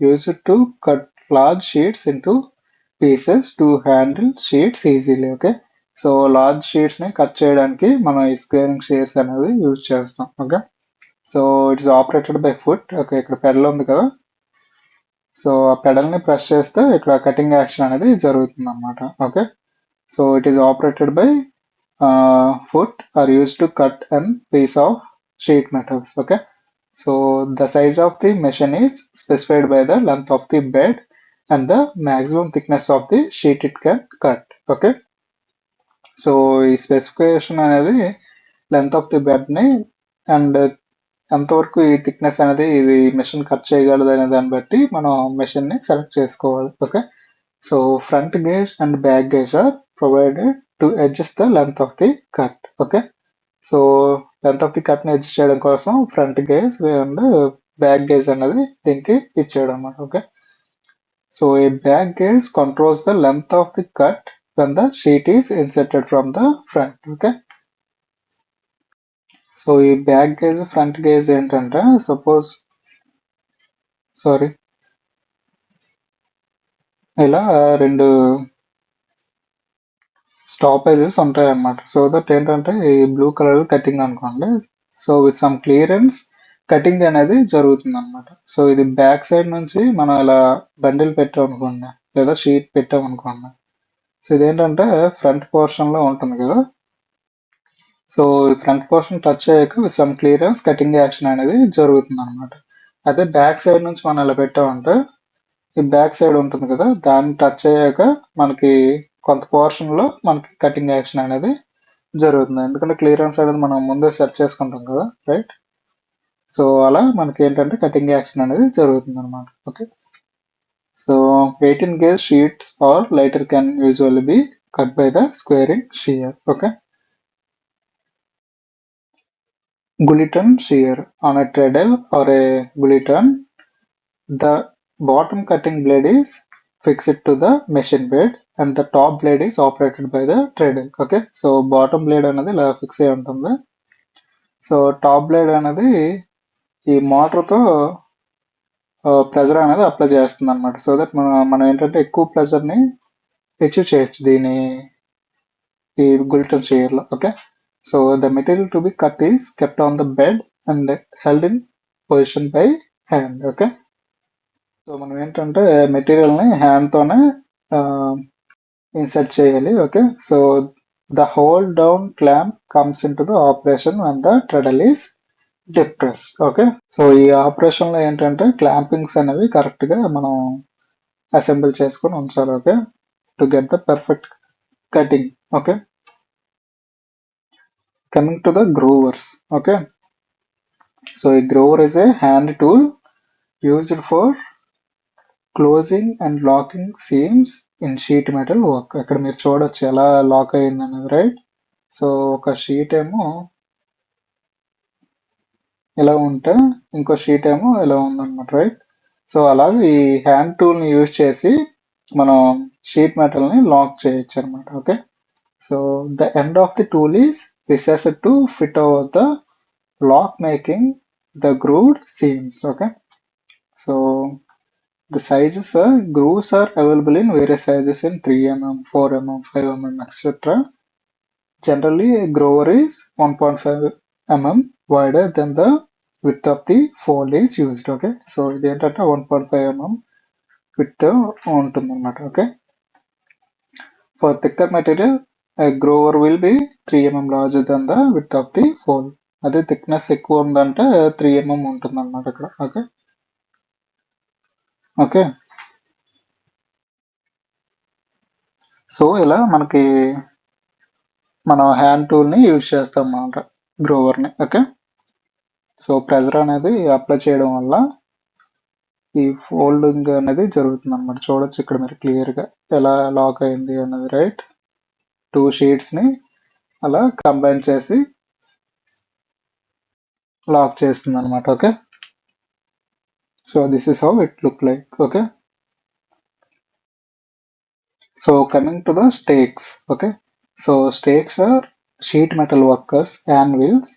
used to cut large sheets into pieces to handle sheets easily. Okay, so large షీట్స్ని కట్ చేయడానికి మనం ఈ స్క్వేరింగ్ షియర్స్ అనేది యూజ్ చేస్తాం. Okay, so its operated by foot. Okay, ఇక్కడ pedal ఉంది కదా, so ఆ పెడల్ని ప్రెస్ చేస్తే ఇక్కడ కటింగ్ యాక్షన్ అనేది జరుగుతుంది అనమాట. Okay, so it is operated by foot or use to cut and piece of sheet metals. Okay, so the size of the machine is specified by the length of the bed and the maximum thickness of the sheet it can cut. Okay, so ఈ specification అనేది length of the బెడ్ని and ఎంతవరకు ఈ thickness అనేది ఇది machine cut చేయగలదు అనే దాన్ని బట్టి మనం మెషిన్ని సెలెక్ట్ చేసుకోవాలి. Okay, so front gauge and back gauge are provided to adjust the length of the cut. Okay, so length of the కట్ని అడ్జస్ట్ చేయడం కోసం front gauge and back gauge అనేది దీనికి ఇచ్చాడు అనమాట. ఓకే, సో ఈ back gauge controls the length of the cut when the sheet is inserted from the front. Okay, so ఈ back gauge front gauge ఏంటంటే సపోజ్ సారీ ఇలా రెండు stoppages ఉంటాయి అన్నమాట. సో దట్ ఏంటంటే ఈ బ్లూ కలర్ కటింగ్ అనుకోండి, so with some clearance cutting అనేది జరుగుతుంది అనమాట. సో ఇది బ్యాక్ సైడ్ నుంచి మనం ఇలా బండిల్ పెట్టాం అనుకోండి లేదా షీట్ పెట్టాం అనుకోండి, సో ఇదేంటంటే ఫ్రంట్ పోర్షన్లో ఉంటుంది కదా, సో ఈ ఫ్రంట్ పోర్షన్ టచ్ అయ్యాక with some clearance cutting action అనేది జరుగుతుంది అనమాట. అదే బ్యాక్ సైడ్ నుంచి మనం ఇలా పెట్టామంటే ఈ బ్యాక్ సైడ్ ఉంటుంది కదా, దాన్ని టచ్ అయ్యాక మనకి కొంత పోర్షన్లో మనకి కటింగ్ యాక్షన్ అనేది జరుగుతుంది. ఎందుకంటే క్లియరెన్స్ అనేది మనం ముందే సెట్ చేసుకుంటాం కదా, రైట్? సో అలా మనకి ఏంటంటే కటింగ్ యాక్షన్ అనేది జరుగుతుంది అనమాట. Okay, so 18 gauge sheets or lighter can usually be cut by the squaring shear. Okay, Guillotin shear on a treadle or a guillotine, the bottom cutting blade is fixed to the machine bed and the top blade is operated by the treadle. Okay, so bottom blade అనేది ఇలా fix అయి ఉంటుంది. So top blade అనేది ఈ మోటార్తో pressure అనేది apply చేస్తుంది అనమాట. So that మనం ఏంటంటే ఎక్కువ ప్రెజర్ని అచీవ్ చేయొచ్చు ఈ గుల్టన్ షేర్లో. Okay, so the material to be cut is kept on the bed and held in position by hand. Okay, so మనం ఏంటంటే మెటీరియల్ని హ్యాండ్తోనే ఇన్సర్ట్ చేయాలి. Okay, so the hold down clamp comes in to the operation when the treadle is depress. Okay, so ఈ ఆపరేషన్లో ఏంటంటే క్లాంపింగ్స్ అనేవి కరెక్ట్గా మనం అసెంబుల్ చేసుకొని ఉంచాలి. Okay, to get the perfect cutting. Okay, coming to the growers. Okay, so a grower is a hand tool used for closing and locking seams in sheet metal work. ఇక్కడ మీరు చూడొచ్చు ఎలా లాక్ అయ్యింది అనేది, right? So ఒక sheet ఏమో ఎలా ఉంటే ఇంకో షీట్ ఏమో ఎలా ఉందన్నమాట, రైట్? సో అలాగే ఈ హ్యాండ్ టూల్ని యూజ్ చేసి మనం షీట్ మెటల్ని లాక్ చేయొచ్చు అనమాట. Okay, so the end of the tool is recessed to fit over the lock, making the grooved seams. Okay, so the sizes grooves are available in various sizes in 3 mm, 4 mm, 5 mm, etc. Generally a groover is 1.5 mm wider than the width of the fold is used. Okay, so ఇది ఏంటంటే 1.5 mm width ఉంటుంది అన్నమాట. Okay, for thicker material a grower will be 3 mm larger than the width of the fold. అదే thickness ఎక్కువ ఉందంటే 3 mm ఉంటుంది అన్నమాట ఇక్కడ. ఓకే, ఓకే, సో ఇలా మనకి మనం హ్యాండ్ టూల్ని యూజ్ చేస్తాం అన్నమాట, గ్రోవర్ని. ఓకే, సో ప్రెజర్ అనేది అప్లై చేయడం వల్ల ఈ ఫోల్డింగ్ అనేది జరుగుతుంది అనమాట. చూడొచ్చు ఇక్కడ మీరు క్లియర్గా ఎలా లాక్ అయింది అన్నది, రైట్? 2 షీట్స్ని అలా కంబైన్ చేసి లాక్ చేస్తుంది అనమాట. Okay, so this is how it look like. Okay, so coming to the stakes. Okay, so stakes are sheet metal workers anvils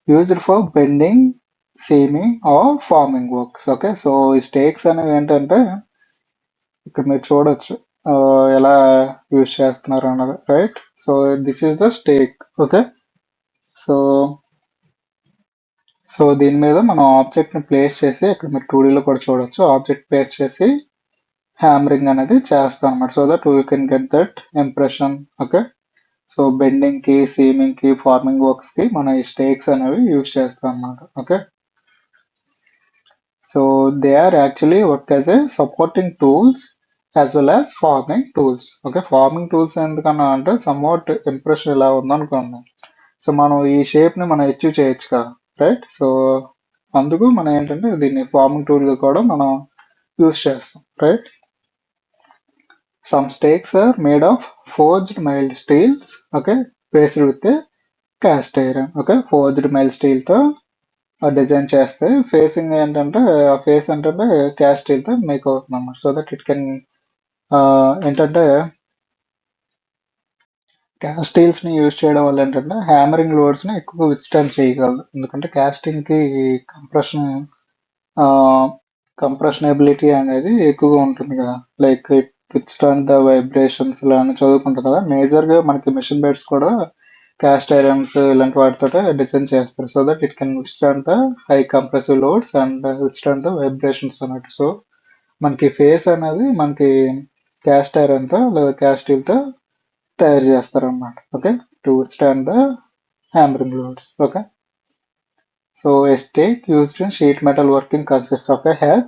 used for bending, seaming or forming works. Okay, so ఈ stakes అనేవి ఏంటంటే ఇక్కడ మీరు చూడొచ్చు ఎలా use చేస్తున్నారు అన్నది, right? So this is the stake. Okay, so so దీని మీద మనం ఆబ్జెక్ట్ని ప్లేస్ చేసి ఇక్కడ మీరు 2Dలో కూడా చూడొచ్చు, ఆబ్జెక్ట్ ప్లేస్ చేసి హ్యామరింగ్ అనేది చేస్తాం అనమాట. So that you can get that impression. Okay, so బెండింగ్కి, సీమింగ్కి, ఫార్మింగ్ వర్క్స్కి మనం ఈ స్టేక్స్ అనేవి యూజ్ చేస్తాం అనమాట. Okay, so they are actually work as a supporting tools as well as forming tools. Okay, forming tools ఎందుకన్నా అంటే సమ్వాట్ ఇంప్రెషన్ ఇలా ఉందనుకోండి, సో మనం ఈ షేప్ని మనం అచీవ్ చేయొచ్చు కదా, రైట్? సో అందుకు మనం ఏంటంటే దీన్ని ఫార్మింగ్ టూల్గా కూడా మనం యూజ్ చేస్తాం, right? Some stakes are made of forged mild steels, okay, faced with a cast iron. Okay, forged mild steel తో డిజైన్ చేస్తే ఫేసింగ్ ఏంటంటే ఆ ఫేస్ ఏంటంటే క్యాస్ట్ స్టీల్ తో మేక్ అవుతుంది అన్నమాట. సో దట్ ఇట్ కెన్ ఏంటంటే క్యాస్ట్ స్టీల్స్ ని యూజ్ చేయడం వల్ల ఏంటంటే హ్యామరింగ్ లోడ్స్ ని ఎక్కువ విత్స్టాండ్ చేయగలదు. ఎందుకంటే కాస్టింగ్ కి కంప్రెషన్ కంప్రెషనబిలిటీ అనేది ఎక్కువగా ఉంటుంది కదా, like it withstand the vibrations ఇలా అని చదువుకుంటాం కదా. మేజర్గా మనకి మిషన్ బెడ్స్ కూడా క్యాస్ట్ ఐరన్స్ ఇలాంటి వాటితో డిజైన్ చేస్తారు. So that it can withstand the high compressive loads and withstand the vibrations అన్నట్టు. సో మనకి ఫేస్ అనేది మనకి క్యాస్ట్ ఐరన్తో లేదా క్యాస్ట్ స్టీల్తో తయారు చేస్తారు అన్నమాట. Okay, to withstand the hammering loads. Okay, so a stake used in sheet metal working consists of a head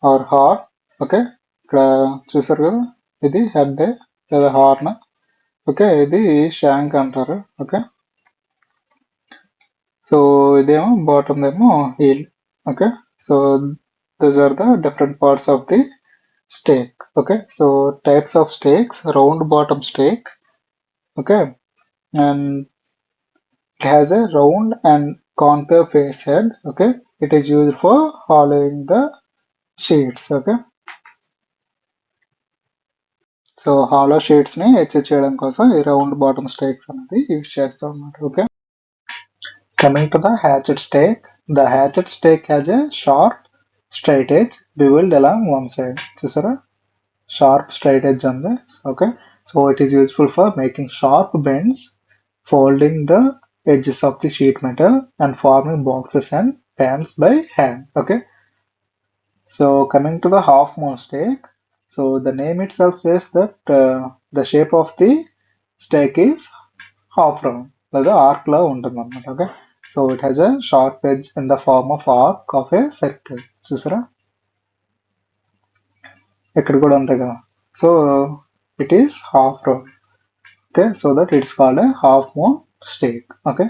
or horn okay, ఇక్కడ చూసారు కదా, ఇది హెడ్ లేదా హార్న్. ఓకే, ఇది షాంక్ అంటారు. ఓకే, సో ఇదేమో బాటమ్ ఏమో heel. Okay, so those are the different parts of the stake. Okay, so types of stakes: round bottom stakes. Okay, and it has a round and concave face head. Okay, it is used for hollowing the sheets. Okay, so hollow sheets ని H చేయడం కోసం ఈ round bottom స్టేక్స్ అనేది use చేస్తాం అన్నమాట. Okay, coming to the hatchet stake. The hatchet stake has a sharp straight edge beveled along one side. చూసారా, sharp straight edge on this. Okay, so it is useful for making sharp bends, folding the edges of the sheet metal, and forming boxes and pans by hand. Okay, so coming to the half moon stake, so the name itself says that the shape of the stake is half round, లేదా arc లా ఉంటుంది అన్నమాట. Okay, so it has a sharp edge in the form of arc of a circle. చూసారా, ఇక్కడ కూడా అంతే కదా. So it is half round. Okay, so that it's called a half moon stake. Okay,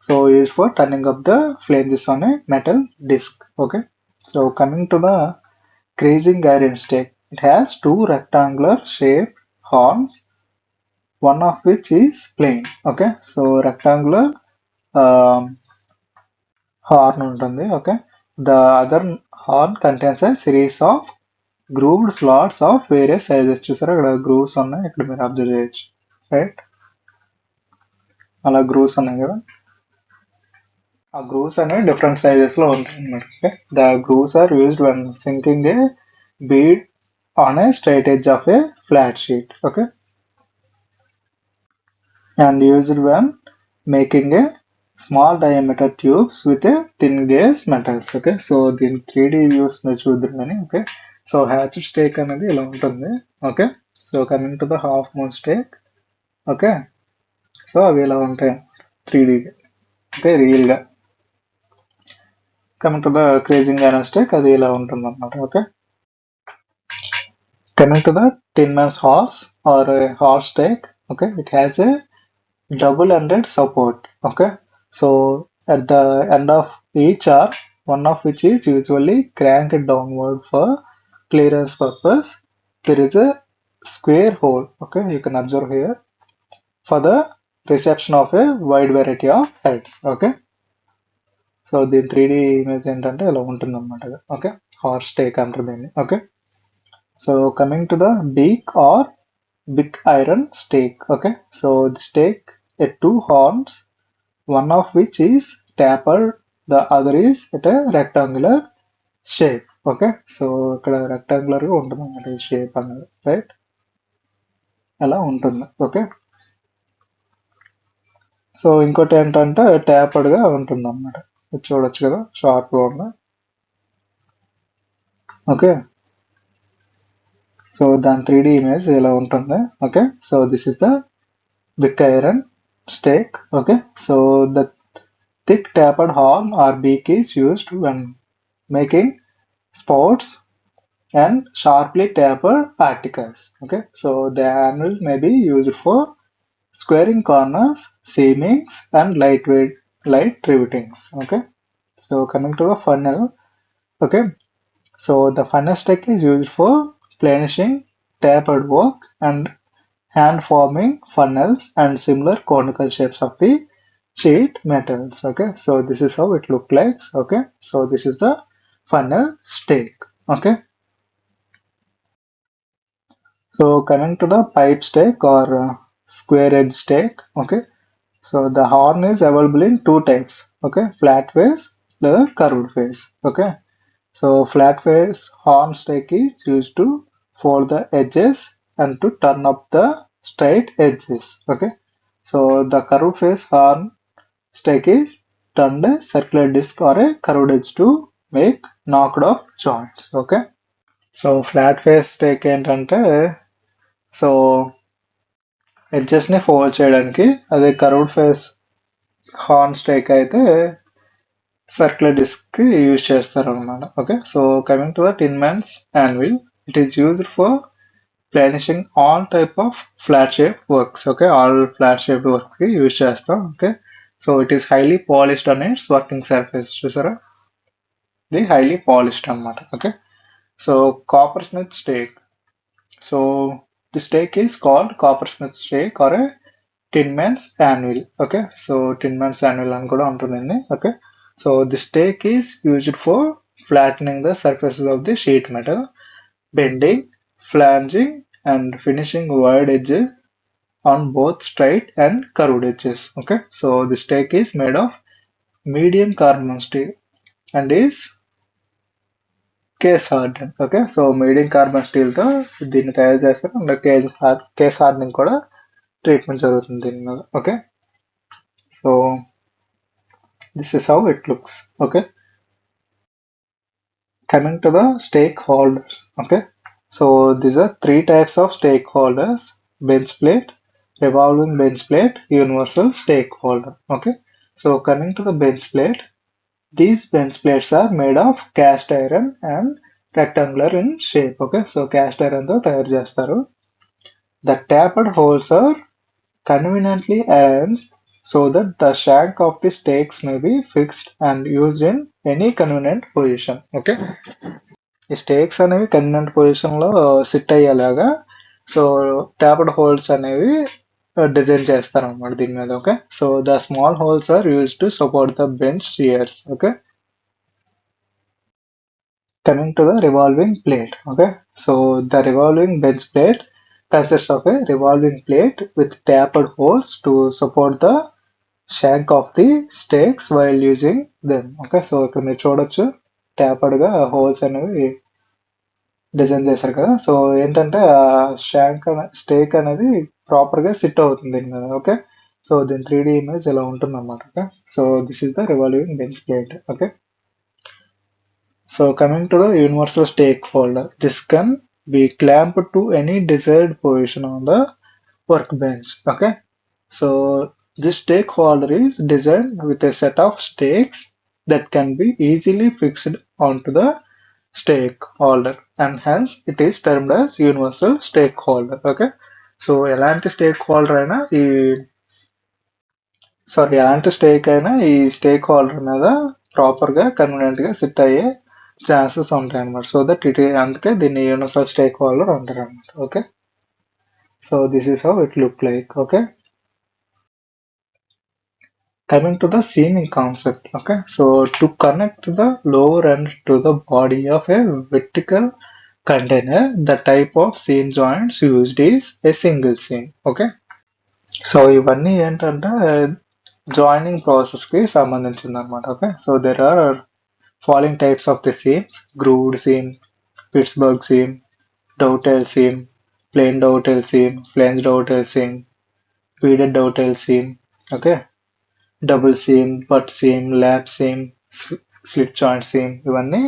so used for turning up the flanges on a metal disc. Okay, so coming to the creasing iron stake, it has two rectangular shaped horns, one of which is plain. Okay, so rectangular um, horn ఉంటుంది. Okay, the other horn contains a series of grooved slots of various sizes. చూసారా, ఇక్కడ grooves ఉన్నాయి, ఇక్కడ మీరు observe చేయొచ్చు. Right, అలా grooves ఉన్నాయి కదా, ఆ గ్రూవ్స్ అనేవి డిఫరెంట్ సైజెస్ లో ఉంటాయి అన్నమాట. Okay, the grooves are used when sinking a bead on a straight edge of a flat sheet. Okay, and used when making a small diameter tubes with a thin gauge metals. Okay, so దీని 3D views చూద్దాం కానీ. Okay, so hatchet stake అనేది ఇలా ఉంటుంది. Okay, so coming to the half moon stake. Okay, so అవి ఇలా ఉంటాయి 3D. Okay, రియల్గా. Coming to the క్రేజింగ్ iron stake, అది ఇలా ఉంటుంది అన్నమాట. Okay, coming to the tin man's horse or a horse stake. Okay, it has a double-ended support. Okay, so at the end of each arm, one of which is usually cranked downward for clearance purpose, there is a square hole. Okay, you can observe here, for the reception of a wide variety of heads. Okay, so దీని 3D image ఏంటంటే ఇలా ఉంటుంది అన్నమాట. Okay, horse stake అంటారు దీన్ని. Okay, so coming to the beak or big iron stake. Okay, so the stake at two horns, one of which is tapered, the other is at a rectangular shape. Okay, so ఇక్కడ rectangular గా ఉంటుంది అన్నమాట ఈ shape అనేది. Right, అలా ఉంటుంది. Okay, so ఇంకోటి ఏంటంటే ట్యాపర్డ్ గా ఉంటుంది అన్నమాట. చూడొచ్చు కదా, షార్ప్ గా ఉంది. ఓకే, సో దాని 3D ఇమేజ్ ఇలా ఉంటుంది. Okay, so this is the big iron stake. Okay, so the thick tapered horn or beak is used when making spouts and sharply tapered articles. Okay, so the handle may be used for squaring corners, seamings, and lightweight light rivetings. Okay, so coming to the funnel. Okay, so the funnel stake is used for planishing tapered work and hand forming funnels and similar conical shapes of the sheet metals. Okay, so this is how it look like. Okay, so this is the funnel stake. Okay, so coming to the pipe stake or square edge stake. Okay, so the horn is available in two types. Okay, flat face or curved face. Okay, so flat face horn stake is used to fold the edges and to turn up the straight edges. Okay, so the curved face horn stake is turned a circular disc or a curved edge to make knocked off joints. Okay, so flat face stake ఏంటంటే, so edges ని fold చేయడానికి, అదే curved face horn stake అయితే circular disc use చేస్తారు అనమాట. Okay, so coming to the tin man's anvil. It is used for planishing all type of flat shaped works. Okay, all flat shaped works కి use చేస్తాం. Okay, so it is highly polished అనే its working surface. చూసారా, ఇది highly polished అన్నమాట. Okay, so copper smith stake. So the stake is called copper smith stake or a tin man's anvil. Okay, so tin man's anvil అని కూడా ఉంటుందండి. Okay, so the stake is used for flattening the surfaces of the sheet metal, bending, flanging, and finishing wide edges on both straight and curved edges. Okay, so the stake is made of medium carbon steel and is case hardened. Okay, so medium carbon steel తో దీన్ని తయారు చేస్తారు and case hardening కూడా treatment జరుగుతుంది దీని మీద. Okay, so this is how it looks. Okay, coming to the stakeholders. Okay, so these are three types of stakeholders: bench plate, revolving bench plate, universal stakeholder. Okay, so coming to the bench plate, these bench plates are made of cast iron and rectangular in shape. Okay, so cast iron తో తయారు చేస్తారు. The tapered holes are conveniently arranged so that the shank of the stakes may be fixed and used in any convenient position. Okay, ఈ stakes అనేవి convenient position లో sit అయ్యేలాగా so tapped holes అనేవి design చేస్తారు అన్నమాట దీని మీద. Okay, so the small holes are use to support the bench shears. Okay, coming to the revolving plate. Okay, so the revolving bench plate consists of a revolving plate with tapered holes to support the shank of the stakes while using them. Okay, so ఇక్కడ మీరు చూడొచ్చు tapered గా holes అనేవి design చేశారు కదా. So ఏంటంటే ఆ shank stake అనేది ప్రాపర్ గా సిట్ అవుతుంది దీని మీద. ఓకే, సో దీని 3D ఇమేజ్ ఇలా ఉంటుంది అన్నమాట. Okay, so this is the revolving bench plate. Okay, so coming to the universal stake holder, this can be clamped to any desired position on the workbench. Okay, so this stake holder is designed with a set of stakes that can be easily fixed onto the stake holder and hence it is termed as universal stake holder. Okay, so ఎలాంటి stake holder అయినా ఎలాంటి stake అయినా ఈ stake holder మీద proper గా convenient గా SIT అయ్యే chances ఉంటాయి అన్నమాట. సో దట్ ఇట్ అందుకే దీన్ని యూనివర్సల్ స్టేక్ హోల్డర్ అంటారు అన్నమాట. Okay, so this is how it look like. Okay, coming to the seaming concept. Okay, so to connect the lower end to the body of a vertical container, the type of seam joints used is a single seam. Okay, so ఇవన్నీ ఏంటంటే joining process కి సంబంధించింది అనమాట. Okay, so there are following types of the seams: grooved seam, Pittsburgh seam, dovetail seam, plain dovetail seam, flange dovetail seam, beaded dovetail seam. Okay, double seam, butt seam, lap seam, slit joint seam. ఇవన్నీ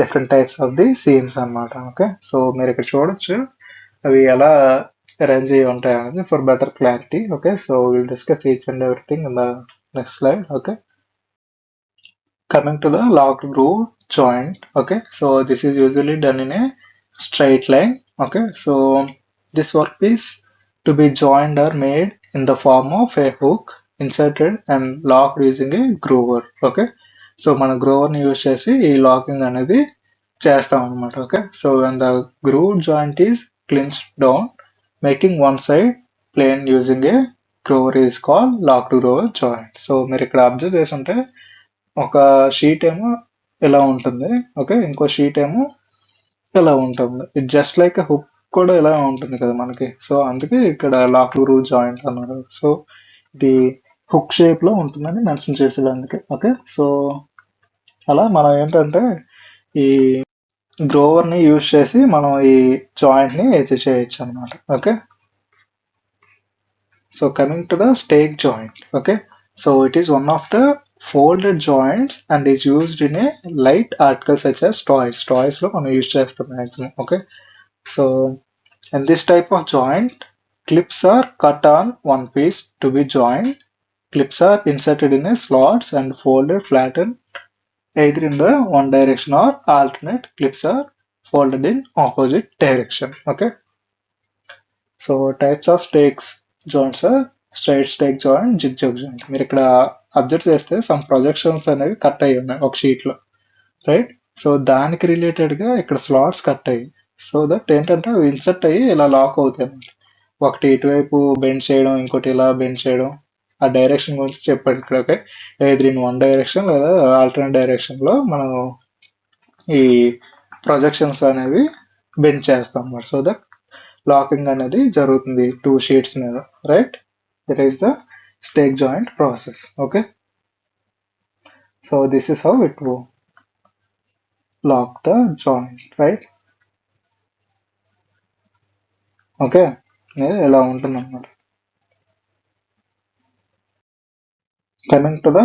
different types of the seems అన్నమాట. Okay, so మీరు ఇక్కడ చూడొచ్చు అవి ఎలా arrange అయ్యి ఉంటాయి అనేది for better clarity. Okay, so will discuss each and everything in the next slide. Okay, coming to the locked groove joint. Okay, so this is usually done in a straight line. Okay, so this workpiece to be joined or made in the form of a hook inserted and locked using a groover. Okay, so మన groover ని use చేసి ఈ locking అనేది చేస్తాం అన్నమాట. Okay, so when the groove joint is clinched down making one side plane using a groover is called locked groover joint. So మీరు ఇక్కడ observe చేసి ఉంటే ఒక షీట్ ఏమో ఇలా ఉంటుంది. ఓకే, ఇంకో షీట్ ఏమో ఇలా ఉంటుంది. ఇట్ జస్ట్ లైక్ హుక్ కూడా ఇలా ఉంటుంది కదా మనకి. సో అందుకే ఇక్కడ లాక్ గ్రూవ్ జాయింట్ అన్నారు. సో ఇది హుక్ షేప్ లో ఉంటుందని మెన్షన్ చేసేది అందుకే. ఓకే, సో అలా మనం ఏంటంటే ఈ గ్రోవర్ ని యూజ్ చేసి మనం ఈ జాయింట్ ని అచీవ్ చేయొచ్చు అనమాట. Okay, so coming to the stake joint. Okay, so it is one of the folded joints and is used in a light article such as toys. Toys lo మనం use చేస్తాం maximum. Okay, so in this type of joint clips are cut on one piece to be joined. Clips are inserted in a slots and folded flattened either in the one direction or alternate. Clips are folded in opposite direction. Okay. So types of stakes joints are straight stake joint, zigzag joint. మీరు ఇక్కడ observe చేస్తే some projections అనేవి cut అయ్యి ఉన్నాయి ఒక sheet లో, right? So దానికి related గా ఇక్కడ స్లాట్స్ కట్ అయ్యి, సో దట్ ఏంటంటే అవి ఇన్సర్ట్ అయ్యి ఇలా లాక్ అవుతాయి అన్నమాట. ఒకటి ఇటువైపు బెండ్ చేయడం, ఇంకోటి ఇలా బెండ్ చేయడం, ఆ డైరెక్షన్ గురించి చెప్పాడు ఇక్కడ. ఓకే, ఏది ఇన్ వన్ డైరెక్షన్ లేదా ఆల్టర్నేట్ డైరెక్షన్ లో మనం ఈ ప్రొజెక్షన్స్ అనేవి బెండ్ చేస్తాం అన్నమాట. సో దట్ లాకింగ్ అనేది జరుగుతుంది టూ షీట్స్ మీద, right? That is the stake joint process. Okay, so this is how it will lock the joint, right? Okay, ఇలా ఉంటుంది అన్నమాట. Coming to the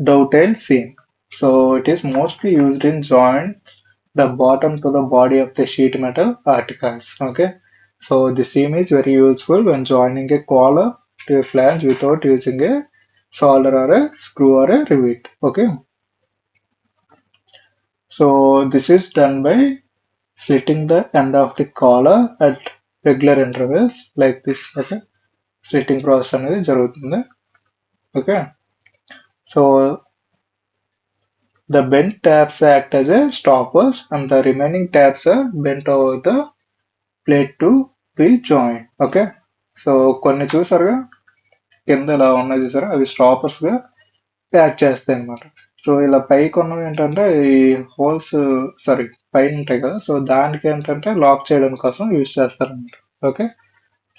dovetail seam. So it is mostly used in joint the bottom to the body of the sheet metal articles. Okay, so the seam is very useful when joining a collar to a flange without using a solder or a screw or a rivet. Okay, so this is done by slitting the end of the collar at regular intervals like this. Okay, slitting process అనేది జరుగుతుంది. Okay, so the bent tabs act as a stoppers and the remaining tabs are bent over the plate to be joined. Okay, so కొన్ని చూసారుగా కింద ఇలా ఉన్నాయి చూసారా, అవి stoppers గా యాక్ట్ చేస్తాయి అన్నమాట. సో ఇలా పైకి ఉన్నవి ఏంటంటే ఈ హోల్స్, సారీ పైన ఉంటాయి కదా, సో దానికి ఏంటంటే లాక్ చేయడం కోసం యూజ్ చేస్తారన్నమాట. ఓకే,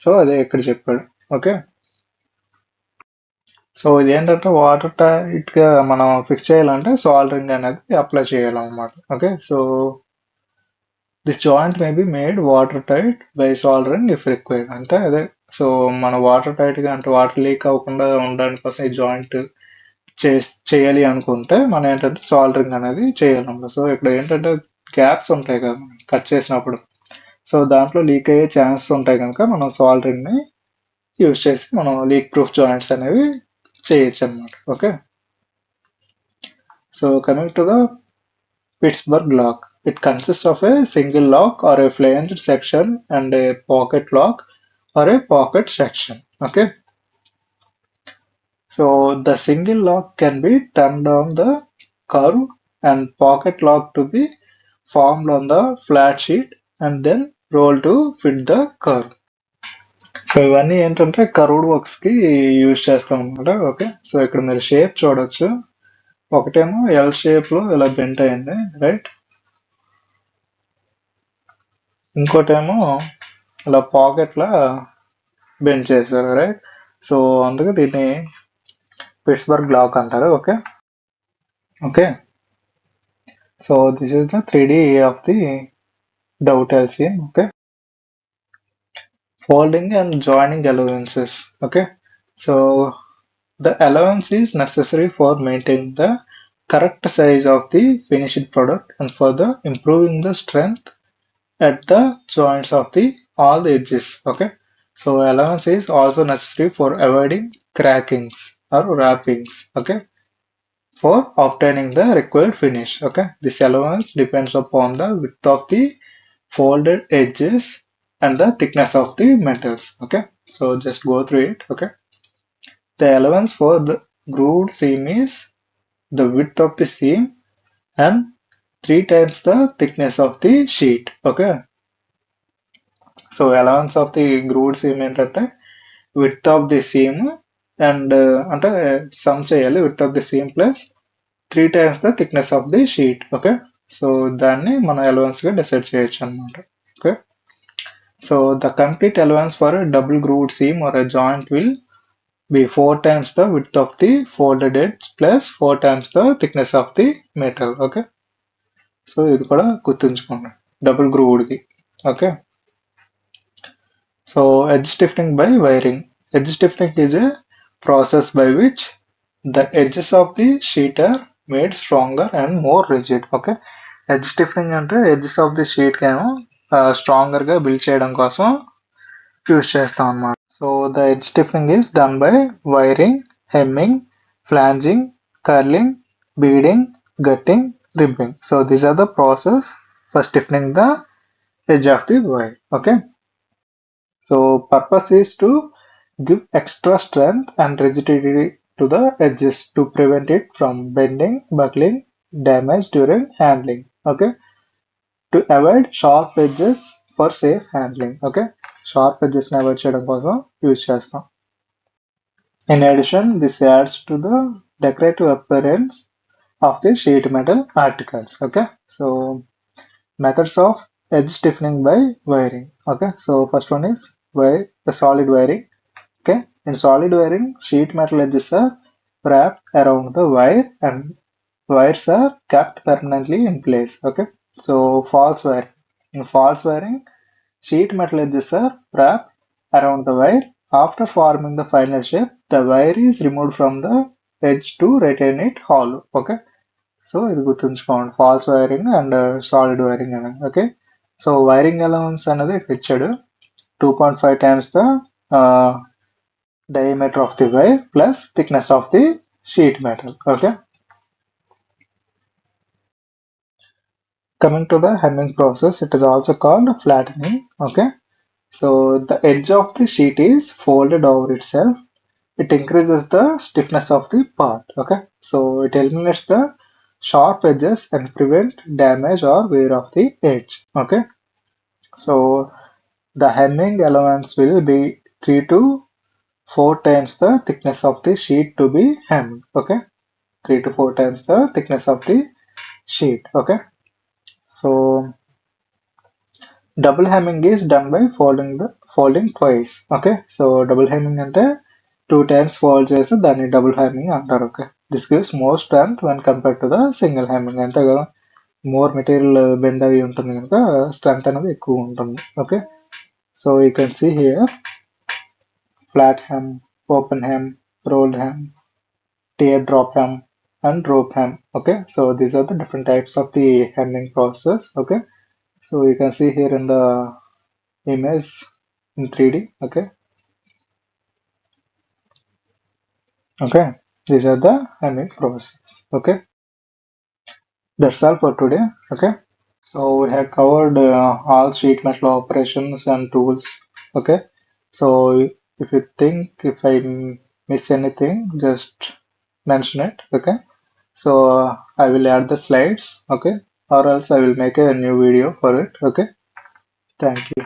సో అదే ఇక్కడ చెప్పాడు. ఓకే, సో ఇది ఏంటంటే వాటర్ టైట్ గా మనం ఫిక్స్ చేయాలంటే సాల్డరింగ్ అనేది అప్లై చేయాలన్నమాట. Okay, so this joint may be made water tight by soldering if required. అంటే అదే, సో మన వాటర్ టైట్ గా అంటే వాటర్ లీక్ అవ్వకుండా ఉండడానికి కోసం ఈ జాయింట్ చేయాలి అనుకుంటే మనం ఏంటంటే సాల్డరింగ్ అనేది చేయాలన్నమాట. సో ఇక్కడ ఏంటంటే గ్యాప్స్ ఉంటాయి కదా కట్ చేసినప్పుడు, సో దాంట్లో లీక్ అయ్యే ఛాన్సెస్ ఉంటాయి కనుక మనం సాల్డరింగ్ ని యూజ్ చేసి మనం లీక్ ప్రూఫ్ జాయింట్స్ అనేవి చేయొచ్చు అన్నమాట. Okay, so coming to the Pittsburgh lock. It consists of a single lock or a flanged section and a pocket lock or a pocket section. Okay, so the single lock can be turned on the curve and pocket lock to be formed on the flat sheet and then rolled to fit the curve. So ఇవన్నీ ఏంటంటే curved works కి use చేస్తాం అనమాట. Okay, so ఇక్కడ మీరు shape చూడొచ్చు, ఒకటేమో L shape లో ఇలా బెంట్ అయింది, రైట్? ఇంకోటేమో ఇలా పాకెట్ లా బెండ్ చేశారు, రైట్? సో అందుకే దీన్ని పిట్స్బర్గ్ లాక్ అంటారు. Okay, okay, so this is the 3D of the dovetail seam. Okay, folding and joining allowances. Okay, so the allowance is necessary for maintaining the correct size of the finished product and for the improving the strength at the joints of the all the edges. Okay, so allowance is also necessary for avoiding crackings or wrappings. Okay, for obtaining the required finish. Okay, this allowance depends upon the width of the folded edges and the thickness of the metals. Okay, so just go through it. Okay, the allowance for the grooved seam is the width of the seam and 3 times the thickness of the sheet. Okay, so allowance of the grooved seam ఏంటంటే width of the seam and అంటే some చేయాలి width of the seam plus 3 times the thickness of the sheet. Okay, so దాన్ని మనం allowance గా decide చేయొచ్చు అన్నమాట. Okay, so the complete allowance for a double grooved seam or a joint will be 4 times the width of the folded edge plus 4 times the thickness of the metal. Okay, so ఇది కూడా గుర్తుంచుకోండి double grooved కి. Okay, so edge stiffening by wiring. Edge stiffening is a process by which the edges of the sheet are made stronger and more rigid. Okay, edge stiffening అంటే edges of the sheet కేమో stronger గా build చేయడం కోసం use చేస్తాం అన్నమాట. So the edge stiffening is done by wiring, hemming, flanging, curling, beading, gutting, ribbing. So these are the process for stiffening the edge of the wire. Okay, so purpose is to give extra strength and rigidity to the edges to prevent it from bending, buckling, damage during handling. Okay, to avoid sharp edges for safe handling. Okay, sharp edges ని avoid చేయడం కోసం use చేస్తాం. In addition, this adds to the decorative appearance of the sheet metal articles. Okay, so methods of edge stiffening by wiring. Okay, so first one is wire the solid wiring. Okay, in solid wiring, sheet metal edges are wrapped around the wire and wires are kept permanently in place. Okay, so false wiring. In false wiring, sheet metal edges are wrapped around the wire. After forming the final shape, the wire is removed from the edge to retain it hollow. Okay, so ఇది గుర్తుంచుకోండి, false wiring and solid wiring అనేది. Okay, so wiring allowance అనేది ఇక్కడ ఇచ్చాడు 2.5 times the diameter of the wire plus thickness of the sheet metal. Okay, coming to the hemming process, it is also called flattening. Okay, so the edge of the sheet is folded over itself. It increases the stiffness of the part. Okay, so it eliminates the sharp edges and prevent damage or wear of the edge. Okay, so the hemming allowance will be 3 to 4 times the thickness of the sheet to be hemmed. Okay, 3 to 4 times the thickness of the sheet. Okay, so double hemming is done by folding twice. Okay, so double hemming అంటే 2 times fold చేసి దాన్ని double hemming అంటారు. Okay, this gives more strength when compare to the single hemming. అంతే కదా, more material bend అవి ఉంటుంది కనుక strength అనేది ఎక్కువ ఉంటుంది. Okay, so you can see here flat hem, open hem, rolled hem, tear drop hem and rope hem. Okay, so these are the different types of the hemming process. Okay, so you can see here in the image in 3D. Okay, okay, these are the hemming process. Okay, that's all for today. Okay, so we have covered all sheet metal operations and tools. Okay, so if you think if I miss anything, just mention it. Okay, so I will add the slides. Okay, or else I will make a new video for it. Okay, thank you.